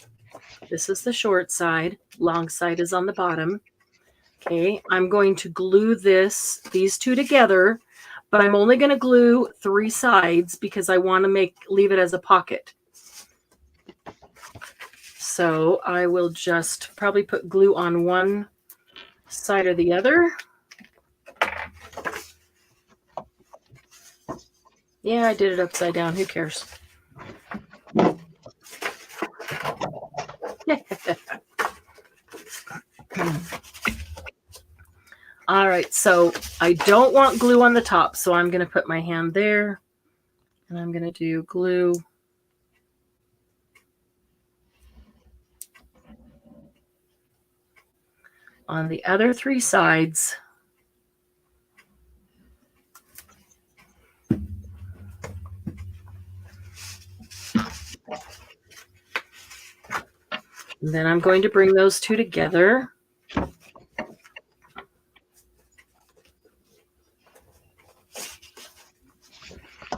This is the short side. Long side is on the bottom. Okay, I'm going to glue these two together, but I'm only going to glue 3 sides because I want to leave it as a pocket. So I will just probably put glue on one side or the other. Yeah, I did it upside down. Who cares? All right, so I don't want glue on the top, so I'm going to put my hand there, and I'm going to do glue on the other 3 sides. And then I'm going to bring those two together.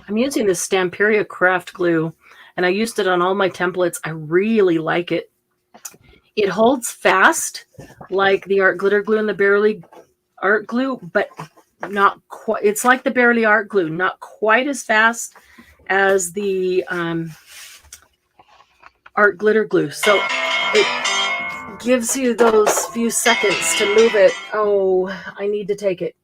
I'm using this Stamperia craft glue, and I used it on all my templates. I really like it. It holds fast like the art glitter glue and the Bearly art glue, but not quite. It's like the Bearly art glue, not quite as fast as the art glitter glue. So it gives you those few seconds to move it. Oh, I need to take it.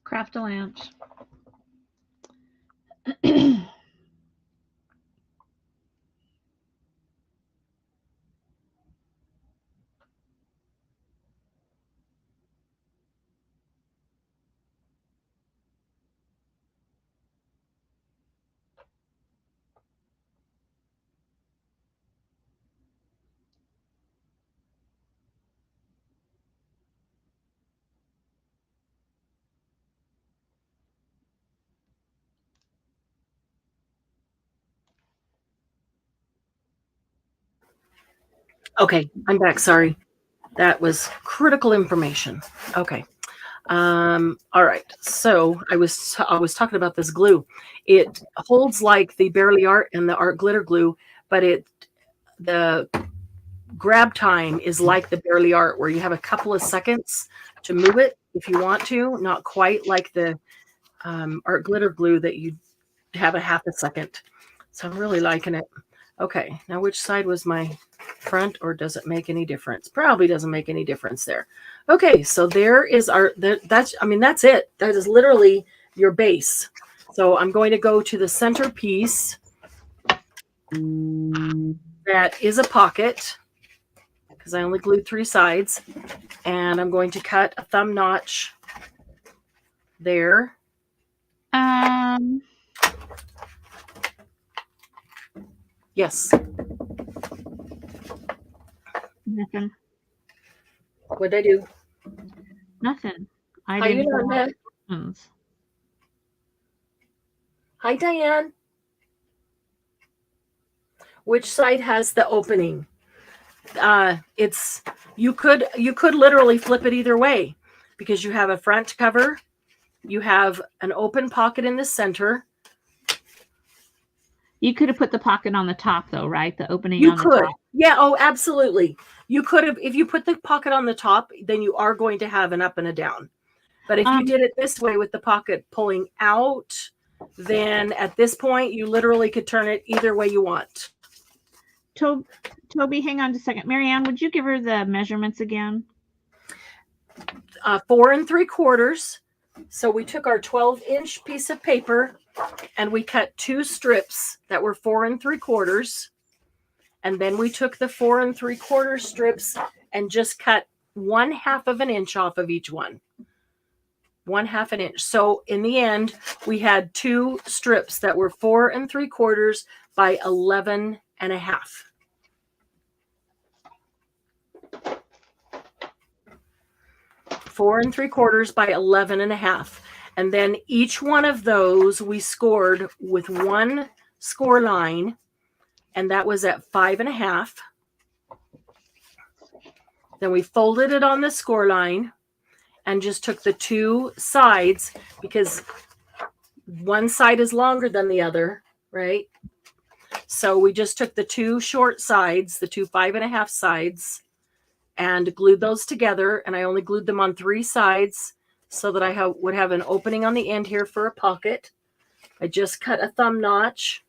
Craft a lunch. Okay, I'm back. Sorry. That was critical information. Okay. All right. So I was talking about this glue. It holds like the Bearly art and the art glitter glue, but the grab time is like the Bearly art, where you have a couple of seconds to move it if you want to. Not quite like the art glitter glue that you have a half a second. So I'm really liking it. Okay, now which side was my front, or does it make any difference? Probably doesn't make any difference there. Okay, so there is that's it. That is literally your base. So I'm going to go to the center piece. That is a pocket, because I only glued 3 sides. And I'm going to cut a thumb notch there. Yes. Nothing. What'd I do? Nothing. I How you didn't doing, Dad? buttons. Hi, Diane. Which side has the opening? You could literally flip it either way, because you have a front cover, you have an open pocket in the center. You could have put the pocket on the top, though, right? The opening You on could. the top. Yeah, oh, absolutely. You could have, if you put the pocket on the top, then you are going to have an up and a down. But if you did it this way with the pocket pulling out, then at this point, you literally could turn it either way you want. Toby, hang on just a second. Marianne, would you give her the measurements again? 4 3/4. So we took our 12-inch piece of paper and we cut 2 strips that were 4 3/4. And then we took the 4 3/4 strips and just cut 1/2 of an inch off of each one. 1/2 an inch. So in the end, we had 2 strips that were 4 3/4 by 11 1/2. Four 3/4 by 11 1/2. And then each one of those we scored with 1 score line, and that was at 5 1/2. Then we folded it on the score line and just took the 2 sides, because one side is longer than the other, right? So we just took the 2 short sides, the 2 5 1/2 sides, and glued those together. And I only glued them on 3 sides so that I would have an opening on the end here for a pocket. I just cut a thumb notch.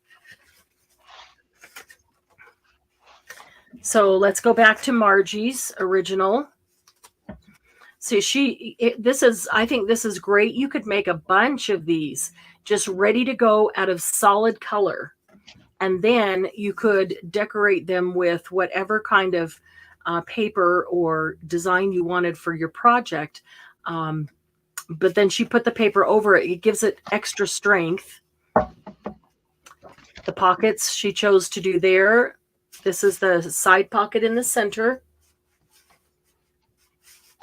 So let's go back to Margie's original. So I think this is great. You could make a bunch of these just ready to go out of solid color. And then you could decorate them with whatever kind of paper or design you wanted for your project. But then she put the paper over it. It gives it extra strength. The pockets she chose to do there. This is the side pocket in the center.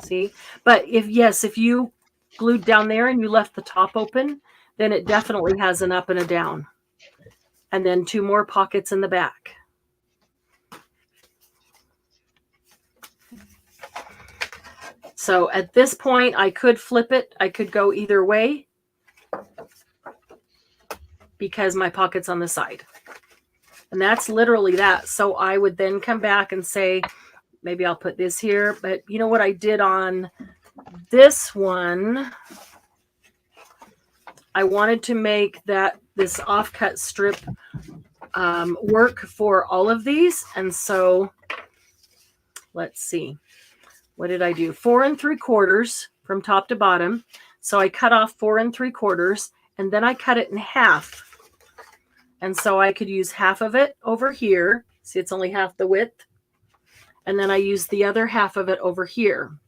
See? But if you glued down there and you left the top open, then it definitely has an up and a down. And then 2 more pockets in the back. So at this point, I could flip it. I could go either way because my pocket's on the side. And that's literally that. So I would then come back and say, maybe I'll put this here. But you know what I did on this one? I wanted to make this offcut strip work for all of these. And so let's see. What did I do? 4 3/4 from top to bottom. So I cut off 4 3/4, and then I cut it in half. And so I could use half of it over here. See, it's only half the width. And then I used the other half of it over here.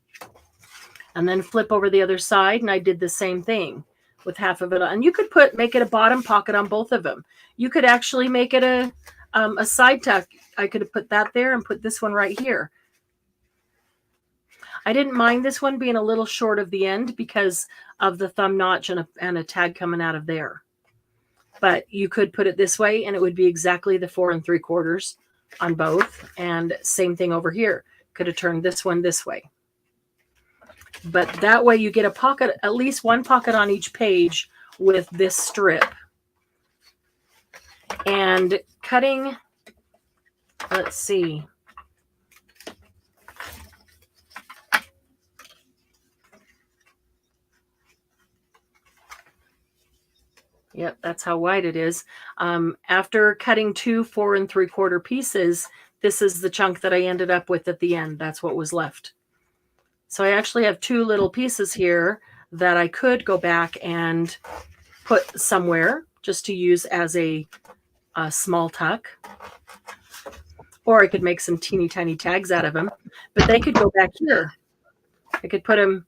And then flip over the other side, and I did the same thing with half of it. And you could make it a bottom pocket on both of them. You could actually make it a side tuck. I could have put that there and put this one right here. I didn't mind this one being a little short of the end because of the thumb notch and a tag coming out of there. But you could put it this way and it would be exactly the 4 3/4 on both. And same thing over here. Could have turned this one this way. But that way you get a pocket, at least one pocket on each page with this strip. And cutting, let's see. Yep, that's how wide it is. After cutting 2 4 3/4 pieces, this is the chunk that I ended up with at the end. That's what was left. So I actually have 2 little pieces here that I could go back and put somewhere just to use as a small tuck. Or I could make some teeny tiny tags out of them. But they could go back here. I could put them,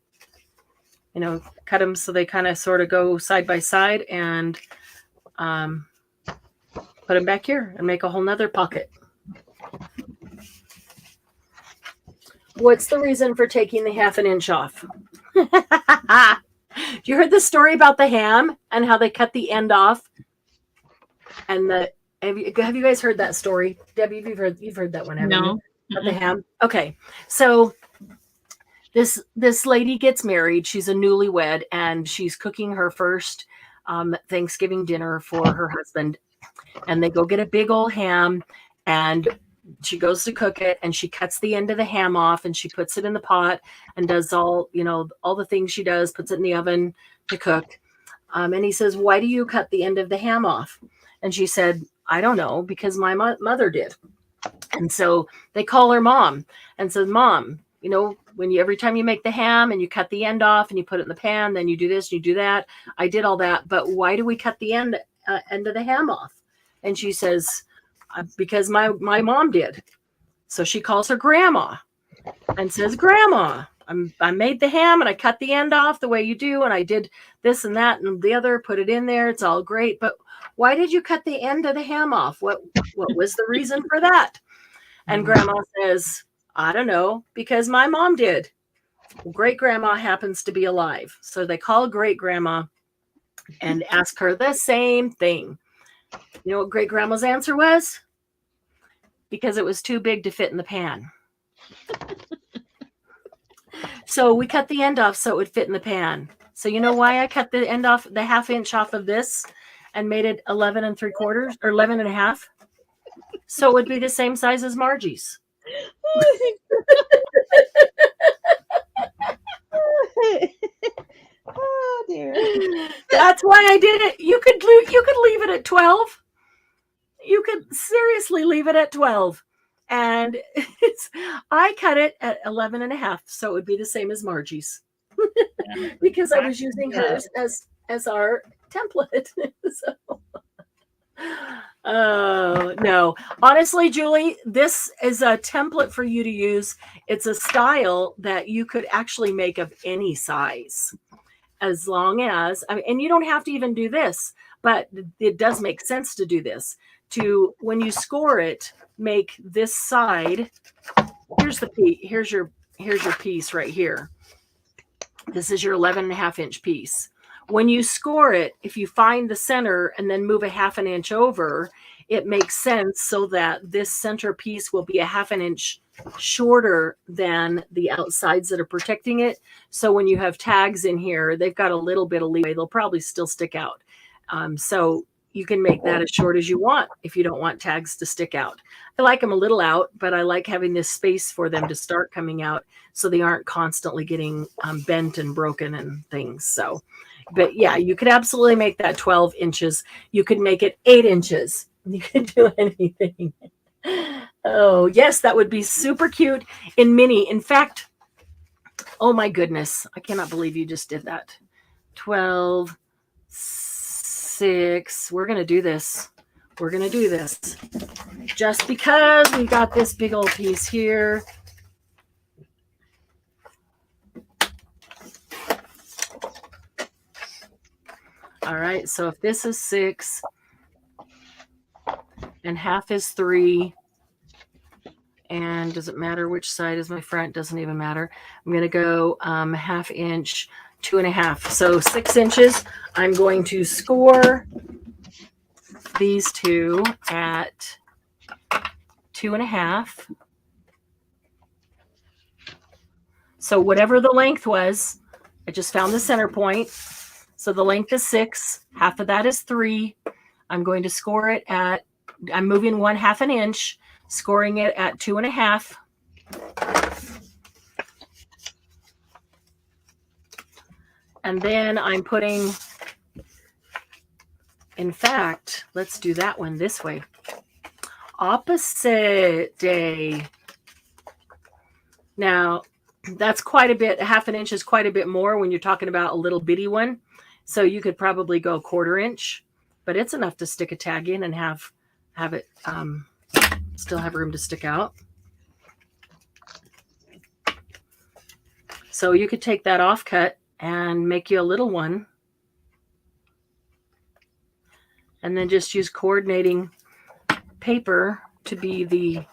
cut them so they kind of sort of go side by side and put them back here and make a whole nother pocket. What's the reason for taking the 1/2 inch off? You heard the story about the ham and how they cut the end off? And have you guys heard that story? Debbie, you've heard that one, haven't you? About the ham? Okay. So this lady gets married. She's a newlywed, and she's cooking her first Thanksgiving dinner for her husband. And they go get a big old ham, and she goes to cook it, and she cuts the end of the ham off, and she puts it in the pot and does all the things she does, puts it in the oven to cook. And he says, "Why do you cut the end of the ham off?" And she said, "I don't know, because my mother did." And so they call her mom and says, Mom, you know, every time you make the ham and you cut the end off and you put it in the pan, then you do this, you do that. I did all that, but why do we cut the end of the ham off? And she says, because my mom did. So she calls her grandma and says, Grandma, I made the ham and I cut the end off the way you do, and I did this and that and the other, put it in there. It's all great, but why did you cut the end of the ham off? What was the reason for that? And Grandma says, I don't know, because my mom did. Well, great grandma happens to be alive. So they call great grandma and ask her the same thing. You know what great grandma's answer was? Because it was too big to fit in the pan. So we cut the end off so it would fit in the pan. So you know why I cut the end off, the ½ inch off of this and made it 11 3/4 or 11 1/2? So it would be the same size as Margie's. Oh dear. That's why I did it. You could leave it at 12. You could seriously leave it at 12. And I cut it at 11 1/2, so it would be the same as Margie's. Because I was using hers as our template. So. Oh, no. Honestly, Julie, this is a template for you to use. It's a style that you could actually make of any size, as long as, and you don't have to even do this, but it does make sense to do this. To, when you score it, make this side. Here's your piece right here. This is your 11 1/2 inch piece. When you score it, if you find the center and then move a ½ inch over, it makes sense so that this center piece will be a ½ inch shorter than the outsides that are protecting it. So when you have tags in here, they've got a little bit of leeway. They'll probably still stick out. So you can make that as short as you want if you don't want tags to stick out. I like them a little out, but I like having this space for them to start coming out so they aren't constantly getting bent and broken and things. So, but yeah, you could absolutely make that 12 inches. You could make it 8 inches. You could do anything. Oh, yes, that would be super cute in mini. In fact, oh my goodness, I cannot believe you just did that. 12, 6. We're going to do this. We're going to do this. Just because we got this big old piece here. All right, so if this is 6 and ½ is 3, and does it matter which side is my front? Doesn't even matter. I'm going to go ½ inch, 2 1/2. So 6 inches. I'm going to score these two at 2 1/2. So whatever the length was, I just found the center point. So the length is 6. Half of that is 3. I'm going to score it at, I'm moving 1/2 inch, scoring it at 2 1/2. And then I'm putting, in fact, let's do that one this way. Opposite day. Now, that's quite a bit. ½ inch is quite a bit more when you're talking about a little bitty one. So you could probably go 1/4 inch, but it's enough to stick a tag in and have it still have room to stick out. So you could take that offcut and make you a little one, and then just use coordinating paper to be the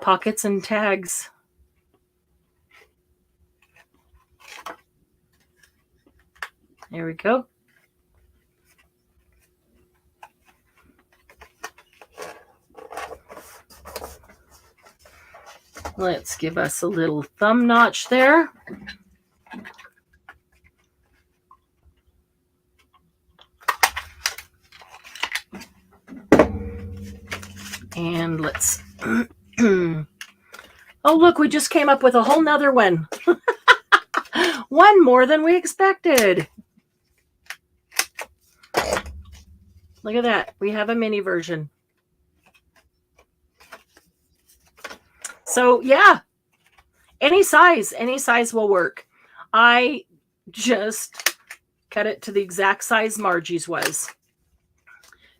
pockets and tags. There we go. Let's give us a little thumb notch there. And let's, oh, look, we just came up with a whole nother one. One more than we expected. Look at that. We have a mini version. So yeah, any size will work. I just cut it to the exact size Margie's was.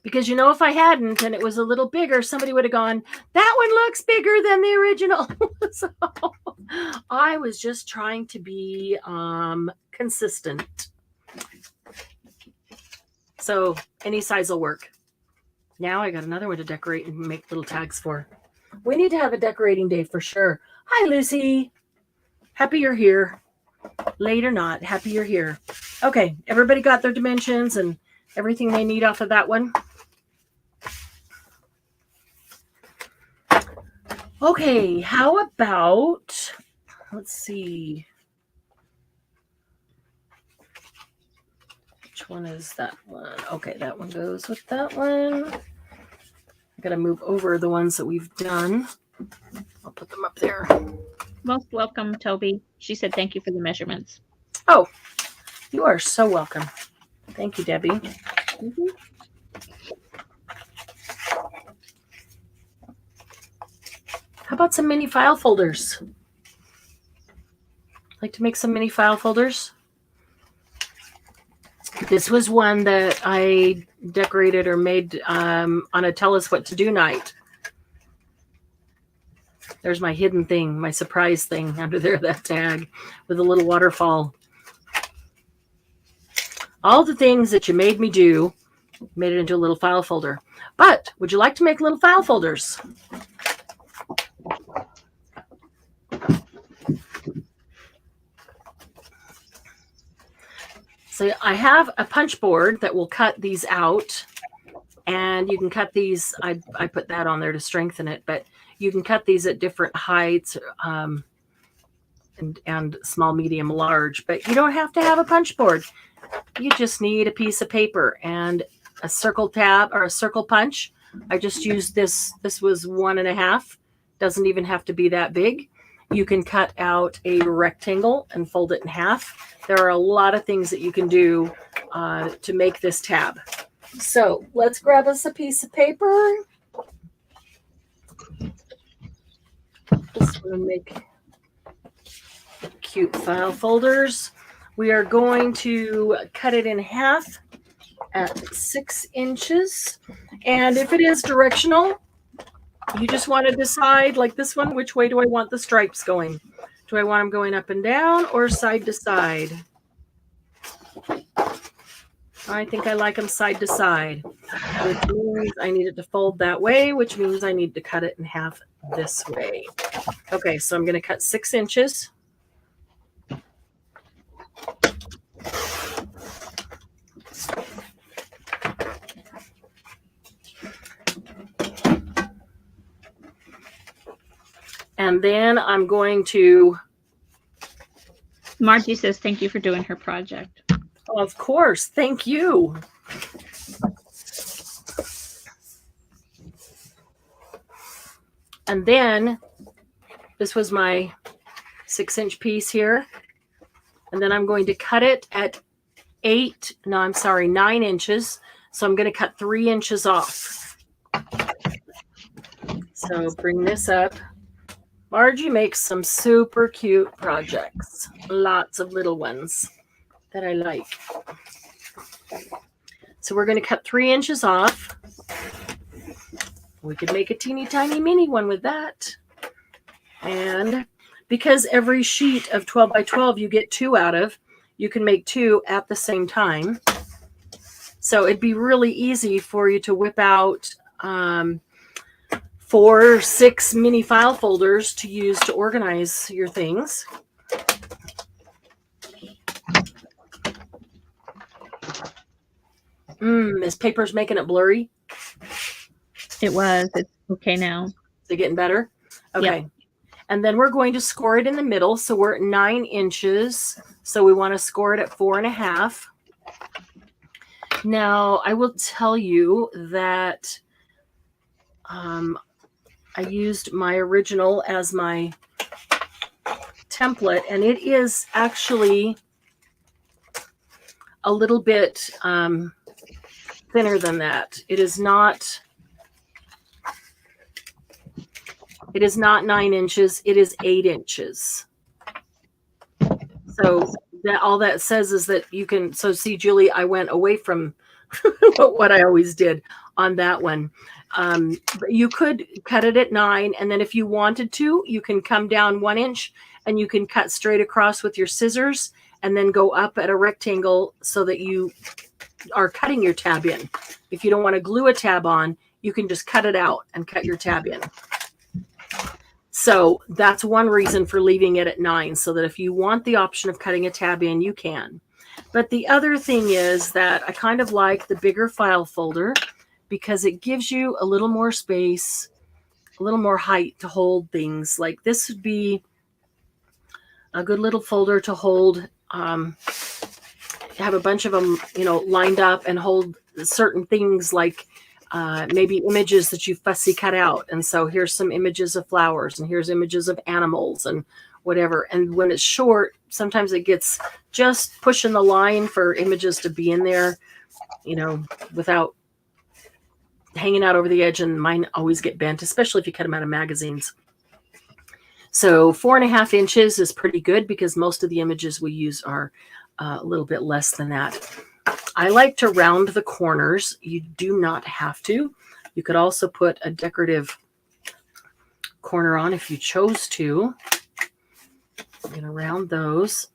Because, if I hadn't and it was a little bigger, somebody would have gone, that one looks bigger than the original. So I was just trying to be consistent. So any size will work. Now I got another one to decorate and make little tags for. We need to have a decorating day for sure. Hi, Lucy. Happy you're here. Late or not, happy you're here. Okay, everybody got their dimensions and everything they need off of that one? Okay, how about, let's see. Which one is that one? Okay, that one goes with that one. I gotta move over the ones that we've done. I'll put them up there. Most welcome, Toby. She said thank you for the measurements. Oh, you are so welcome. Thank you, Debbie. Mm-hmm. How about some mini file folders? Like to make some mini file folders? This was one that I decorated or made on a Tell Us What to Do night. There's my hidden thing, my surprise thing under there, that tag with a little waterfall. All the things that you made me do, made it into a little file folder. But would you like to make little file folders? So I have a punch board that will cut these out, and you can cut these. I put that on there to strengthen it, but you can cut these at different heights and small, medium, large. But you don't have to have a punch board. You just need a piece of paper and a circle tab or a circle punch. I just used this. This was 1.5. Doesn't even have to be that big. You can cut out a rectangle and fold it in half. There are a lot of things that you can do to make this tab. So let's grab us a piece of paper. Just want to make cute file folders. We are going to cut it in half at 6 inches. And if it is directional, you just want to decide, like this one, which way do I want the stripes going? Do I want them going up and down or side to side? I think I like them side to side, which means I need it to fold that way, which means I need to cut it in half this way. Okay, so I'm going to cut 6 inches. And then I'm going to... Margie says thank you for doing her project. Oh, of course. Thank you. And then this was my 6-inch piece here. And then I'm going to cut it at 9 inches. So I'm going to cut 3 inches off. So bring this up. Margie makes some super cute projects. Lots of little ones that I like. So we're going to cut 3 inches off. We could make a teeny tiny mini one with that. And because every sheet of 12 by 12 you get 2 out of, you can make 2 at the same time. So it'd be really easy for you to whip out 4 or 6 mini file folders to use to organize your things. This paper's making it blurry. It was. It's okay now. Is it getting better? Okay. Yep. And then we're going to score it in the middle. So we're at 9 inches. So we want to score it at 4.5. Now, I will tell you that I used my original as my template, and it is actually a little bit thinner than that. It is not It is not 9 inches. It is 8 inches. So that all that says is that you can. So see, Julie, I went away from what I always did on that one. But you could cut it at 9, and then if you wanted to, you can come down 1 inch and you can cut straight across with your scissors and then go up at a rectangle so that you are cutting your tab in. If you don't want to glue a tab on, you can just cut it out and cut your tab in. So that's one reason for leaving it at 9, so that if you want the option of cutting a tab in, you can. But the other thing is that I kind of like the bigger file folder because it gives you a little more space, a little more height to hold things. Like this would be a good little folder to hold, have a bunch of them, lined up and hold certain things like maybe images that you fussy cut out. And so here's some images of flowers and here's images of animals and whatever. And when it's short, sometimes it gets just pushing the line for images to be in there, without hanging out over the edge, and mine always get bent, especially if you cut them out of magazines. So 4.5 inches is pretty good because most of the images we use are a little bit less than that. I like to round the corners. You do not have to. You could also put a decorative corner on if you chose to. I'm going to round those.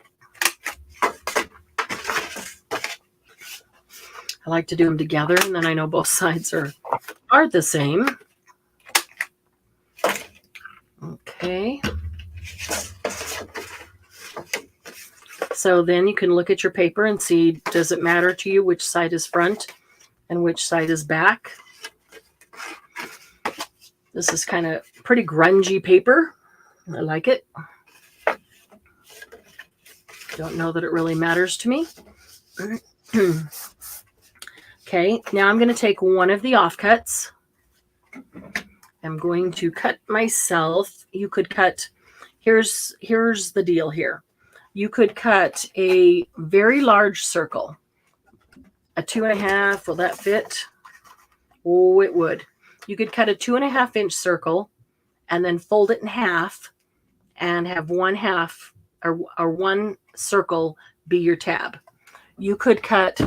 I like to do them together, and then I know both sides are the same. Okay. So then you can look at your paper and see, does it matter to you which side is front and which side is back? This is kind of pretty grungy paper. I like it. Don't know that it really matters to me. Okay, now I'm going to take one of the offcuts. I'm going to cut myself. You could cut, here's the deal here. You could cut a very large circle, a 2.5. Will that fit? Oh, it would. You could cut a 2.5 inch circle and then fold it in half and have 1/2 or one circle be your tab. You could cut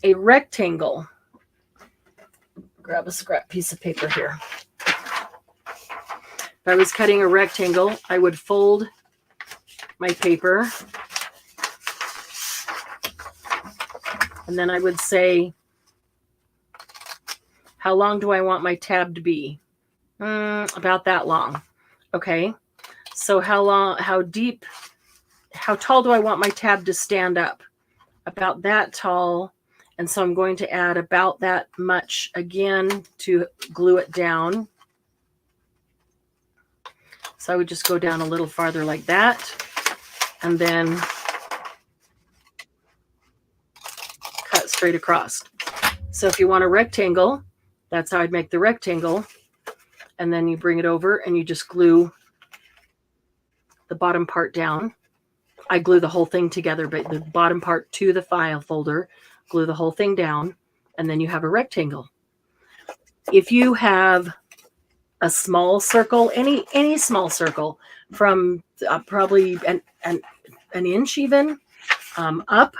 a rectangle. Grab a scrap piece of paper here. If I was cutting a rectangle, I would fold my paper and then I would say, how long do I want my tab to be? About that long. Okay. So how deep, how tall do I want my tab to stand up? About that tall. And so I'm going to add about that much again to glue it down. So I would just go down a little farther like that. And then cut straight across. So if you want a rectangle, that's how I'd make the rectangle. And then you bring it over and you just glue the bottom part down. I glue the whole thing together, but the bottom part to the file folder, glue the whole thing down, and then you have a rectangle. If you have a small circle, any small circle from probably an inch even up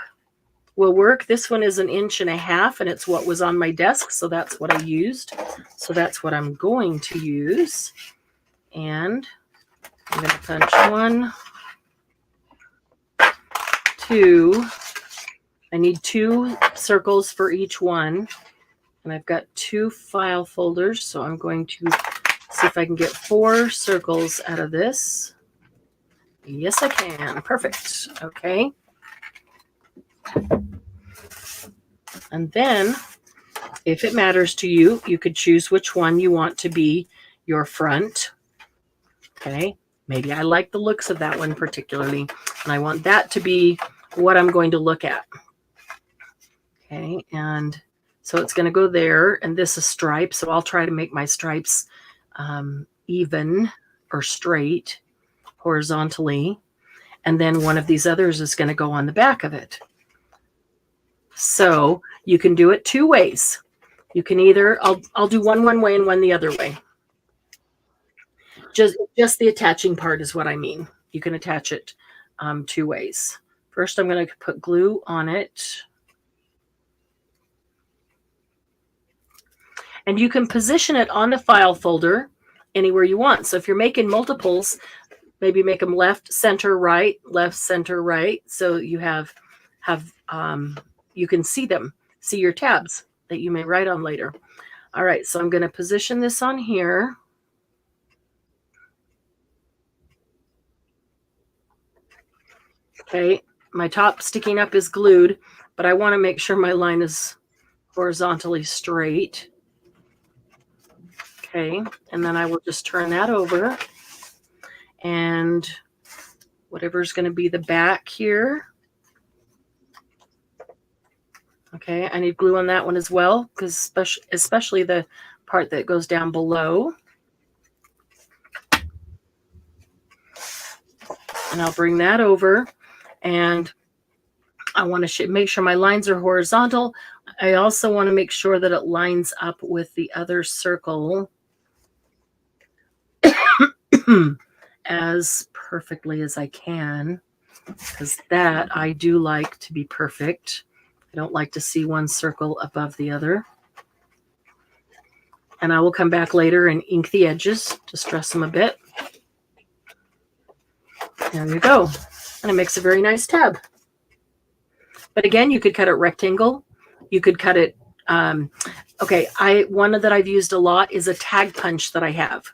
will work. This one is 1.5 inches, and it's what was on my desk, so that's what I used. So that's what I'm going to use. And I'm going to punch 1, 2. I need 2 circles for each one. And I've got 2 file folders, so I'm going to see if I can get 4 circles out of this. Yes, I can. Perfect. Okay. And then, if it matters to you, you could choose which one you want to be your front. Okay. Maybe I like the looks of that one particularly, and I want that to be what I'm going to look at. Okay. And so it's going to go there, and this is stripes. So I'll try to make my stripes even or straight horizontally. And then one of these others is going to go on the back of it. So you can do it 2 ways. You can either, I'll do one way and one the other way. Just the attaching part is what I mean. You can attach it 2 ways. First, I'm going to put glue on it. And you can position it on the file folder anywhere you want. So if you're making multiples, maybe make them left, center, right, so you have you can see them, see your tabs that you may write on later. All right, so I'm going to position this on here. Okay, my top sticking up is glued, but I want to make sure my line is horizontally straight. Okay, and then I will just turn that over, and whatever's going to be the back here. Okay, I need glue on that one as well, because especially the part that goes down below. And I'll bring that over, and I want to make sure my lines are horizontal. I also want to make sure that it lines up with the other circle as perfectly as I can, because that I do like to be perfect. I don't like to see one circle above the other. And I will come back later and ink the edges to stress them a bit. There you go. And it makes a very nice tab. But again, you could cut it rectangle. You could cut it. Okay, one that I've used a lot is a tag punch that I have.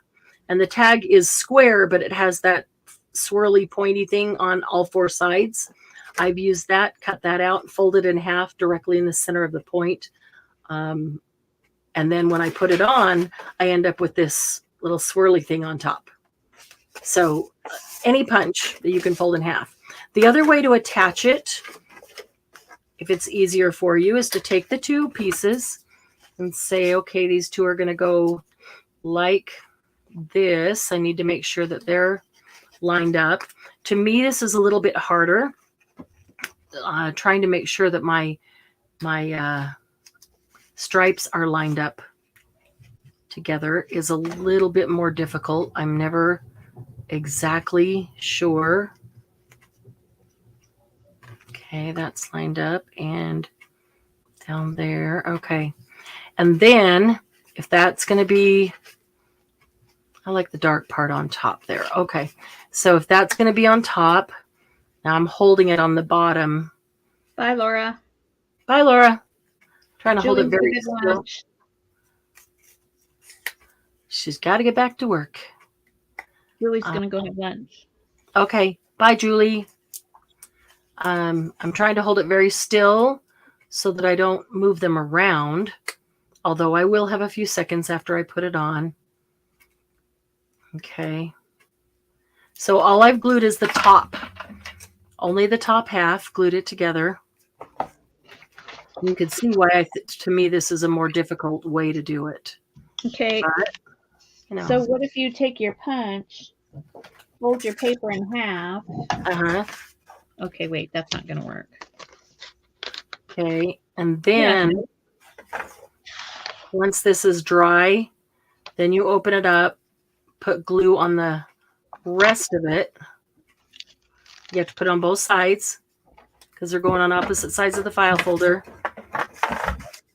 And the tag is square, but it has that swirly pointy thing on all 4 sides. I've used that, cut that out, fold it in half directly in the center of the point. And then when I put it on, I end up with this little swirly thing on top. So any punch that you can fold in half. The other way to attach it, if it's easier for you, is to take the 2 pieces and say, okay, these 2 are going to go like this. I need to make sure that they're lined up. To me, this is a little bit harder. Trying to make sure that my stripes are lined up together is a little bit more difficult. I'm never exactly sure. Okay, that's lined up and down there. Okay. And then if that's going to be, I like the dark part on top there. Okay. So if that's going to be on top, now I'm holding it on the bottom. Bye, Laura. Bye, Laura. Trying to Julie's hold it very still. She's got to get back to work. Julie's going to go have lunch. Okay. Bye, Julie. I'm trying to hold it very still so that I don't move them around, although I will have a few seconds after I put it on. Okay. So all I've glued is the top. Only the top half, glued it together. You can see why to me this is a more difficult way to do it. Okay. But, so what if you take your punch, fold your paper in half? Uh-huh. Okay, wait, that's not going to work. Okay, and then once this is dry, then you open it up, put glue on the rest of it. You have to put it on both sides because they're going on opposite sides of the file folder.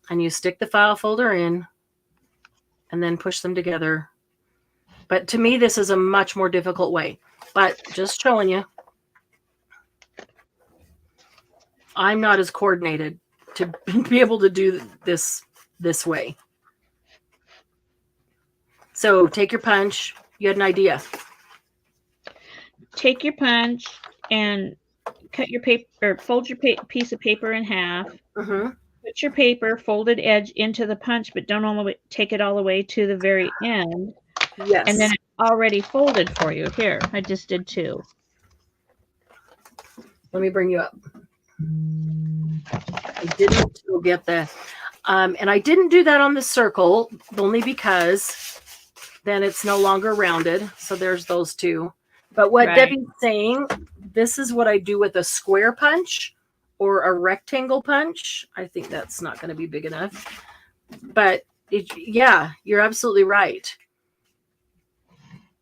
And you stick the file folder in and then push them together. But to me, this is a much more difficult way. But just showing you. I'm not as coordinated to be able to do this way. So take your punch. You had an idea. Take your punch and cut your paper, or fold your piece of paper in half. Mm-hmm. Put your paper folded edge into the punch, but don't take it all the way to the very end. Yes. And then it's already folded for you. Here, I just did 2. Let me bring you up. I didn't get the, and I didn't do that on the circle only because then it's no longer rounded. So there's those 2. But what Debbie's saying, this is what I do with a square punch or a rectangle punch. I think that's not going to be big enough. But yeah, you're absolutely right.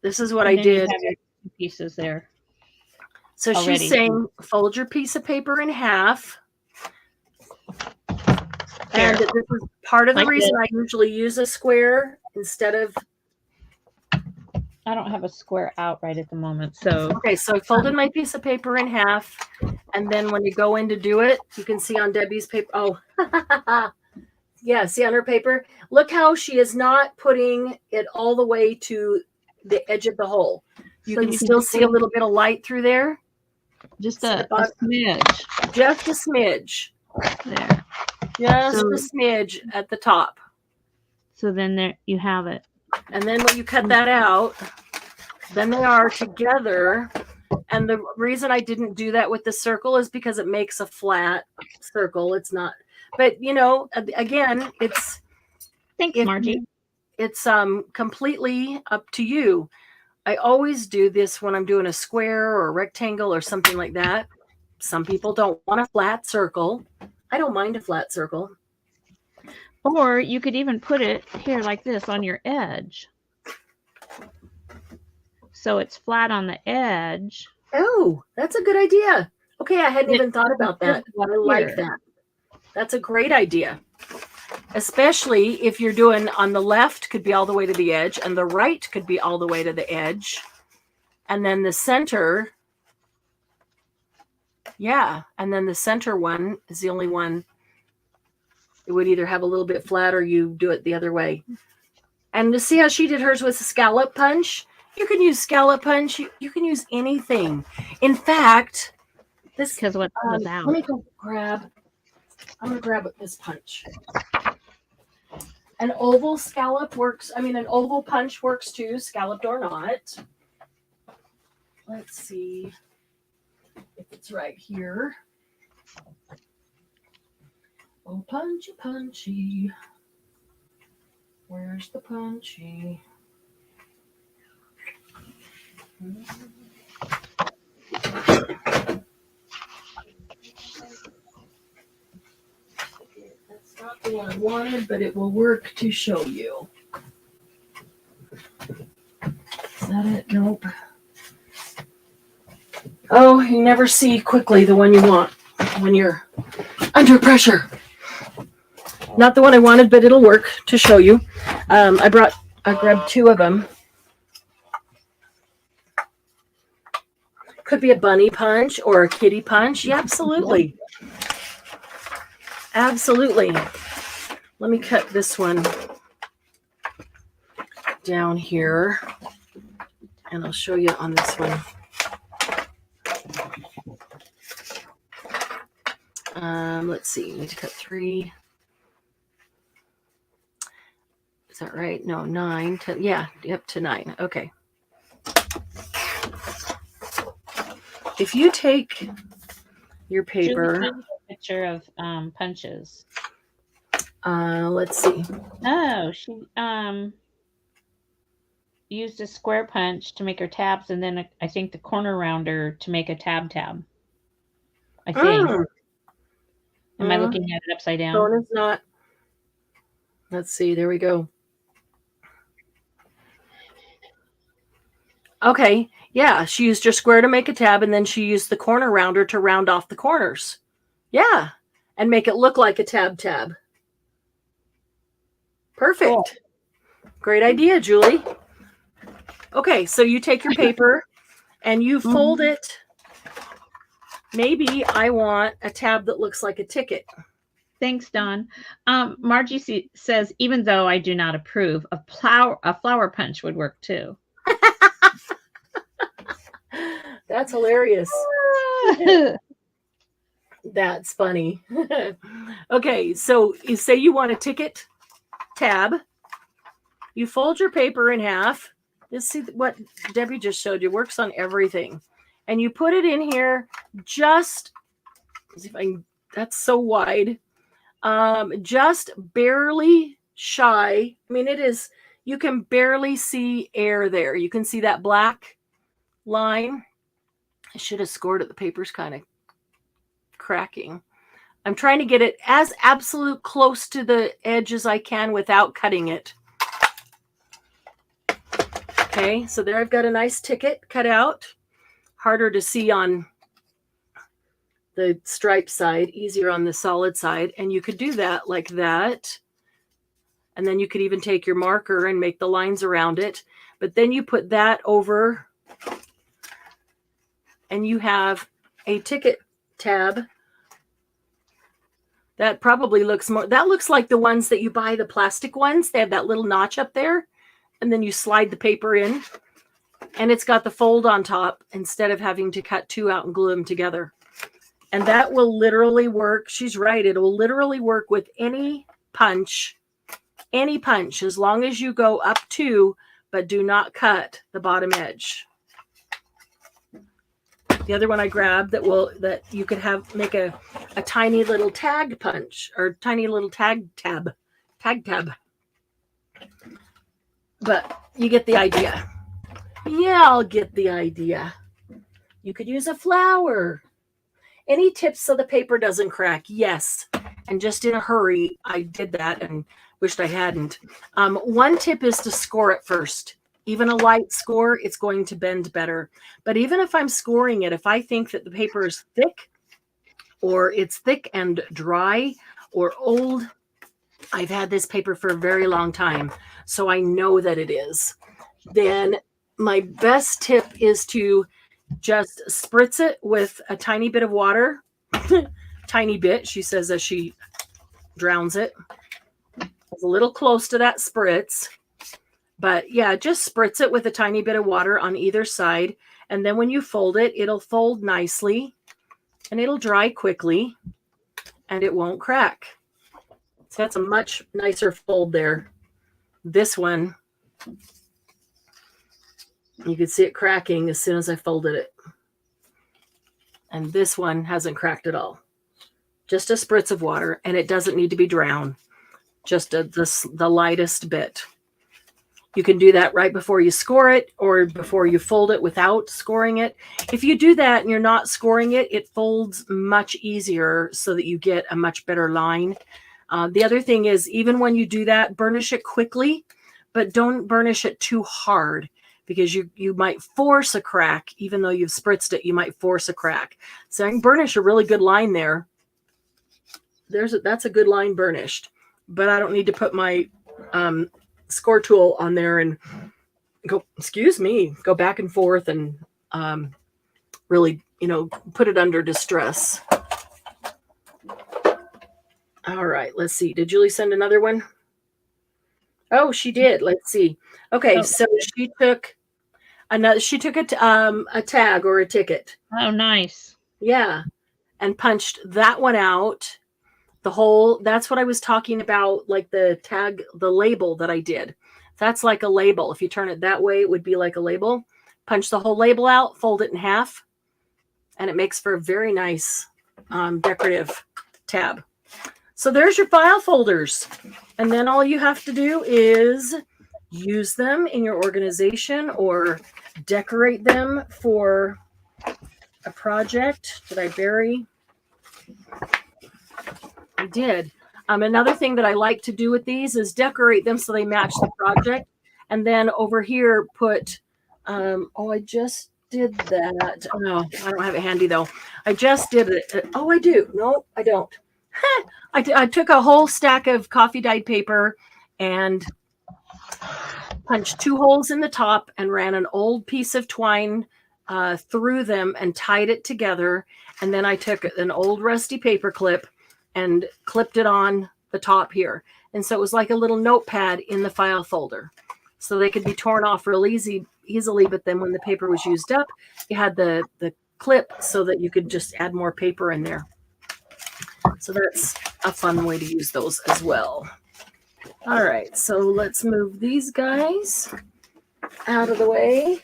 This is what And I then you did. have your 2 pieces there. So already. she's saying fold your piece of paper in half. And this is part of the Like reason this. I usually use a square instead of. I don't have a square out right at the moment. So Okay, so I folded my piece of paper in half. And then when you go in to do it, you can see on Debbie's paper. Oh, yeah, see on her paper? Look how she is not putting it all the way to the edge of the hole. You So can you can still just see a little bit of light through there. just See the a bottom? smidge Just a smidge. there. Just So- a smidge at the top. So then there you have it. And then when you cut that out, then they are together. And the reason I didn't do that with the circle is because it makes a flat circle. It's not, but you know, again, it's Thanks, Margie. it's completely up to you. I always do this when I'm doing a square or a rectangle or something like that. Some people don't want a flat circle. I don't mind a flat circle. Or you could even put it here like this on your edge. So it's flat on the edge. Oh, that's a good idea. Okay, I hadn't even thought about that. Up I like here. that. That's a great idea. Especially if you're doing on the left could be all the way to the edge and the right could be all the way to the edge. And then the center, yeah, and then the center one is the only one. It would either have a little bit flat or you do it the other way. And to see how she did hers with a scallop punch, you can use scallop punch. You can use anything. In fact, this Because what was out. let me go grab. I'm gonna grab this punch. An oval scallop works. I mean, an oval punch works too, scalloped or not. Let's see if it's right here. Oh, punchy, punchy. Where's the punchy? That's not the one I wanted, but it will work to show you. Is that it? Nope. Oh, you never see quickly the one you want when you're under pressure. Not the one I wanted, but it'll work to show you. I grabbed 2 of them. Could be a bunny punch or a kitty punch. Yeah, absolutely. Absolutely. Let me cut this one down here. And I'll show you on this one. Let's see. I need to cut 3. Is that right? No, 9. 10. Yeah, yep, to 9. Okay. If you take your paper, Julie, a picture of punches. let's see. Oh, she used a square punch to make her tabs, and then I think the corner rounder to make a tab. I think. Am I looking at it upside down? No, it's not. Let's see. There we go. Okay. Yeah, she used her square to make a tab, and then she used the corner rounder to round off the corners. Yeah, and make it look like a tab. Perfect. Cool. Great idea, Julie. Okay, so you take your paper and you fold it. Maybe I want a tab that looks like a ticket. Thanks, Dawn. Margie says, even though I do not approve, a flower punch would work too. That's hilarious. That's funny. Okay, so you say you want a ticket tab. You fold your paper in half. Let's see what Debbie just showed you. Works on everything. And you put it in here just, that's so wide. Just barely shy. I mean, it is, you can barely see air there. You can see that black line. I should have scored it. The paper's kind of cracking. I'm trying to get it as absolute close to the edge as I can without cutting it. Okay, so there I've got a nice ticket cut out. Harder to see on the striped side, easier on the solid side. And you could do that like that. And then you could even take your marker and make the lines around it. But then you put that over and you have a ticket tab. That probably looks more, that looks like the ones that you buy, the plastic ones. They have that little notch up there. And then you slide the paper in. And it's got the fold on top instead of having to cut two out and glue them together. And that will literally work. She's right. It will literally work with any punch, as long as you go up to, but do not cut the bottom edge. The other one I grabbed that you could make a tiny little tag punch or tiny little tag tab. But you get the idea. Yeah, I'll get the idea. You could use a flower. Any tips so the paper doesn't crack? Yes. And just in a hurry, I did that and wished I hadn't. One tip is to score it first. Even a light score, it's going to bend better. But even if I'm scoring it, if I think that the paper is thick or it's thick and dry or old, I've had this paper for a very long time, so I know that it is. Then my best tip is to just spritz it with a tiny bit of water. Tiny bit, she says as she drowns it. It's a little close to that spritz. But yeah, just spritz it with a tiny bit of water on either side. And then when you fold it, it'll fold nicely. And it'll dry quickly. And it won't crack. So that's a much nicer fold there. This one, you could see it cracking as soon as I folded it. And this one hasn't cracked at all. Just a spritz of water, and it doesn't need to be drowned. Just the lightest bit. You can do that right before you score it or before you fold it without scoring it. If you do that and you're not scoring it, it folds much easier so that you get a much better line. The other thing is, even when you do that, burnish it quickly, but don't burnish it too hard because you might force a crack. Even though you've spritzed it, you might force a crack. So I can burnish a really good line there. That's a good line burnished, but I don't need to put my score tool on there and go back and forth and really, put it under distress. All right, let's see. Did Julie send another one? Oh, she did. Let's see. Okay, so she took a tag or a ticket. Oh, nice. Yeah, and punched that one out. That's what I was talking about, like the tag, the label that I did. That's like a label. If you turn it that way, it would be like a label. Punch the whole label out, fold it in half, and it makes for a very nice decorative tab. So there's your file folders. And then all you have to do is use them in your organization or decorate them for a project. Did I bury? I did. Another thing that I like to do with these is decorate them so they match the project. And then over here put, I just did that. Oh, no, I don't have it handy though. I just did it. Oh, I do. No, I don't. I took a whole stack of coffee dyed paper and punched 2 holes in the top and ran an old piece of twine through them and tied it together. And then I took an old rusty paper clip and clipped it on the top here. And so it was like a little notepad in the file folder. So they could be torn off real easily, but then when the paper was used up, you had the clip so that you could just add more paper in there. So that's a fun way to use those as well. All right, so let's move these guys out of the way.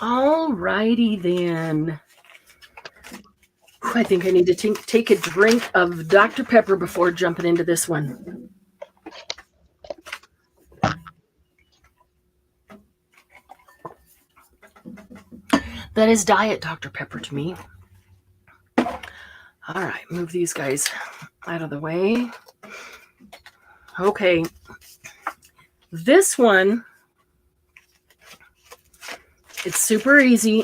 All righty then. I think I need to take a drink of Dr. Pepper before jumping into this one. That is Diet Dr. Pepper to me. All right, move these guys out of the way. Okay. This one, it's super easy.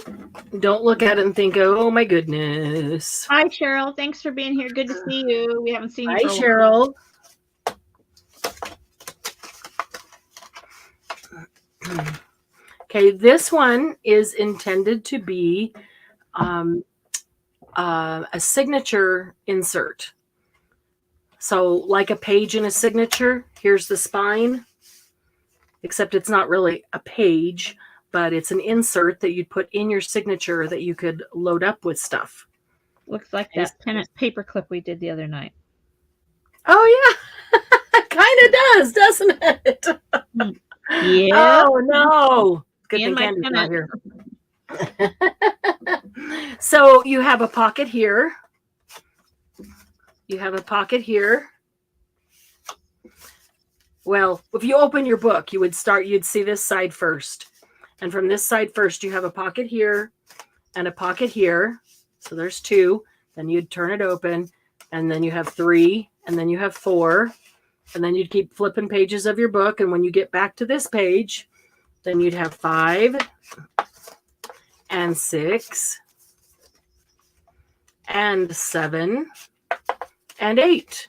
Don't look at it and think, oh my goodness. Hi, Cheryl. Thanks for being here. Good to see you. We haven't seen you Hi, for a while. Cheryl. Okay, this one is intended to be a signature insert. So like a page in a signature, here's the spine, except it's not really a page, but it's an insert that you'd put in your signature that you could load up with stuff. Looks like that pennant paper clip we did the other night. Oh, yeah. It kind of does, doesn't it? Yeah. Oh, no. Good thing Candy's not here. So you have a pocket here. You have a pocket here. Well, if you open your book, you'd see this side first. And from this side first, you have a pocket here and a pocket here. So there's 2. Then you'd turn it open. And then you have 3. And then you have 4. And then you'd keep flipping pages of your book. And when you get back to this page, then you'd have 5 and 6 and 7 and 8.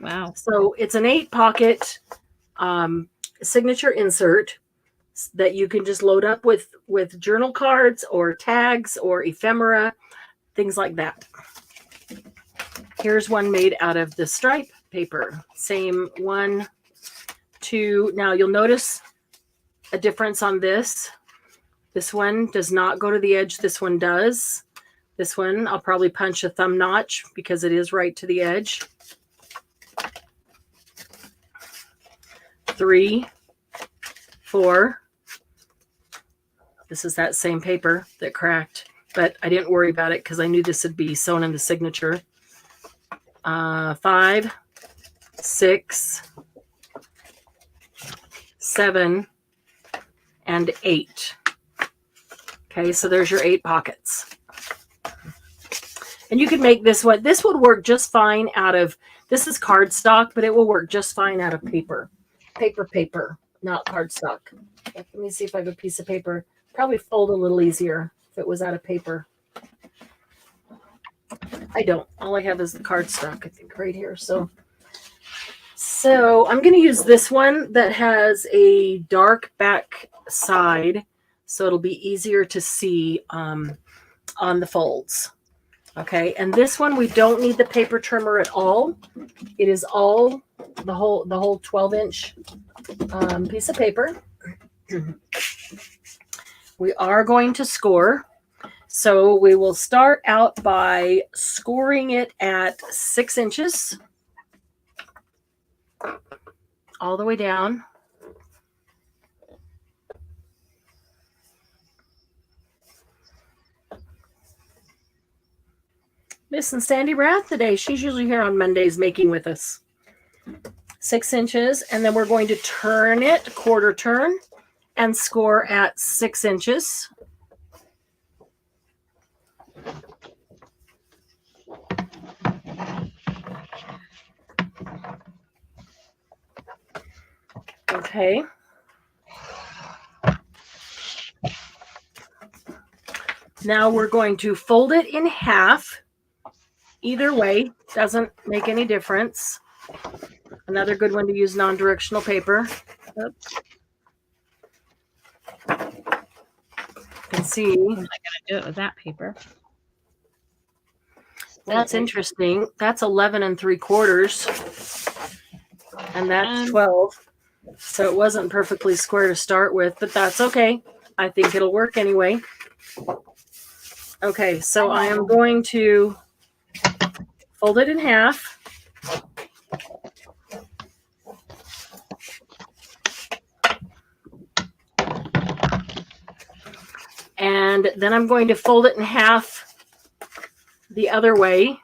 Wow. So it's an 8 pocket signature insert that you can just load up with journal cards or tags or ephemera, things like that. Here's one made out of the stripe paper. Same 1, 2. Now you'll notice a difference on this. This one does not go to the edge. This one does. This one, I'll probably punch a thumb notch because it is right to the edge. 3, 4. This is that same paper that cracked, but I didn't worry about it because I knew this would be sewn in the signature. 5, 6, 7, and 8. Okay, so there's your 8 pockets. And you can make this one. This would work just fine out of, this is cardstock, but it will work just fine out of paper. Paper, not cardstock. Let me see if I have a piece of paper. Probably fold a little easier if it was out of paper. I don't. All I have is the cardstock, I think, right here. So I'm going to use this one that has a dark back side, so it'll be easier to see on the folds. Okay, and this one we don't need the paper trimmer at all. It is all the whole 12-inch piece of paper. We are going to score. So we will start out by scoring it at 6 inches all the way down. Missing Sandy Rath today. She's usually here on Mondays making with us. 6 inches, and then we're going to turn it quarter turn and score at 6 inches. Okay. Now we're going to fold it in half. Either way, doesn't make any difference. Another good one to use non-directional paper. Oops. You can see. I'm not going to do it with that paper. That's interesting. That's 11 3/4. And that's 12. So it wasn't perfectly square to start with, but that's okay. I think it'll work anyway. Okay, so I am going to fold it in half. And then I'm going to fold it in half the other way,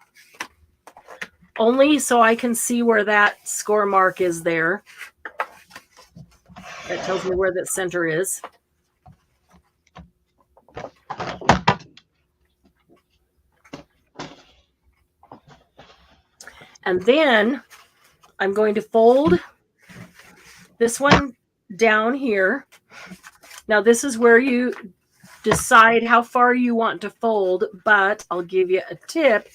only so I can see where that score mark is there. That tells me where the center is. And then I'm going to fold this one down here. Now this is where you decide how far you want to fold, but I'll give you a tip.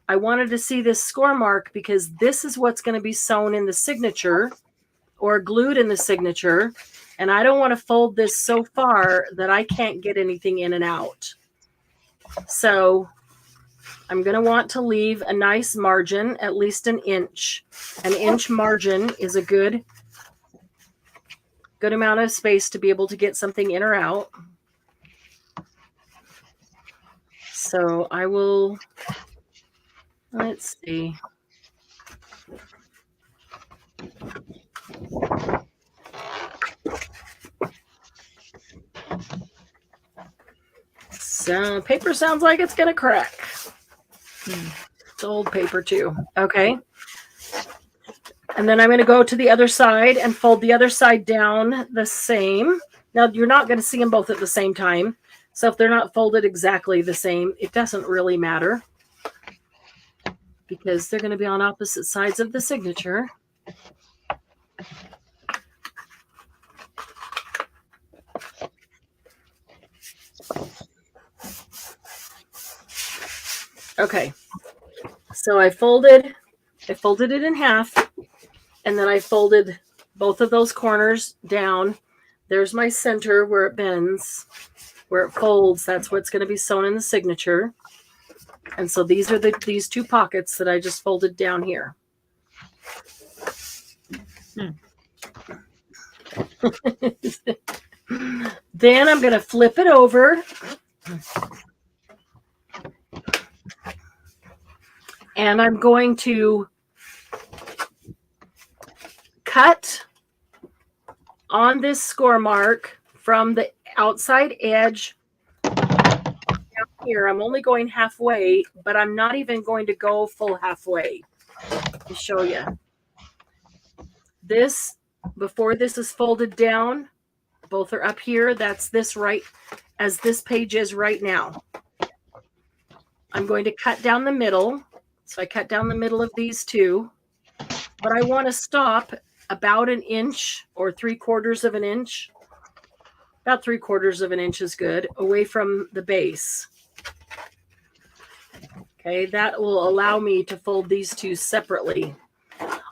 I wanted to see this score mark because this is what's going to be sewn in the signature or glued in the signature. And I don't want to fold this so far that I can't get anything in and out. So I'm going to want to leave a nice margin, at least an inch. An inch margin is a good amount of space to be able to get something in or out. So I will, let's see. So paper sounds like it's going to crack. It's old paper too. Okay. And then I'm going to go to the other side and fold the other side down the same. Now, you're not going to see them both at the same time. So if they're not folded exactly the same, it doesn't really matter because they're going to be on opposite sides of the signature. Okay. So I folded it in half, and then I folded both of those corners down. There's my center where it bends, where it folds. That's what's going to be sewn in the signature. And so these are these two pockets that I just folded down here. Then I'm going to flip it over. And I'm going to cut on this score mark from the outside edge down here. I'm only going halfway, but I'm not even going to go full halfway to show you. This, before this is folded down, both are up here. That's this right as this page is right now. I'm going to cut down the middle. So I cut down the middle of these two, but I want to stop about an inch or 3/4 of an inch. About 3/4 of an inch is good, away from the base. Okay, that will allow me to fold these two separately.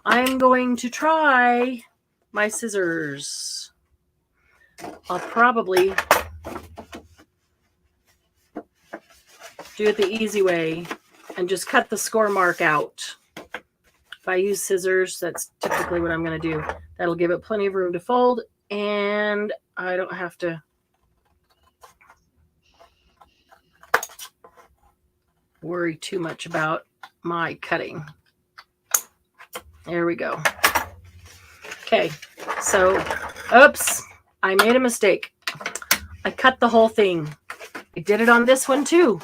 I'm going to try my scissors. I'll probably do it the easy way and just cut the score mark out. If I use scissors, that's typically what I'm going to do. That'll give it plenty of room to fold, and I don't have to worry too much about my cutting. There we go. Okay, so, oops, I made a mistake. I cut the whole thing. I did it on this one too.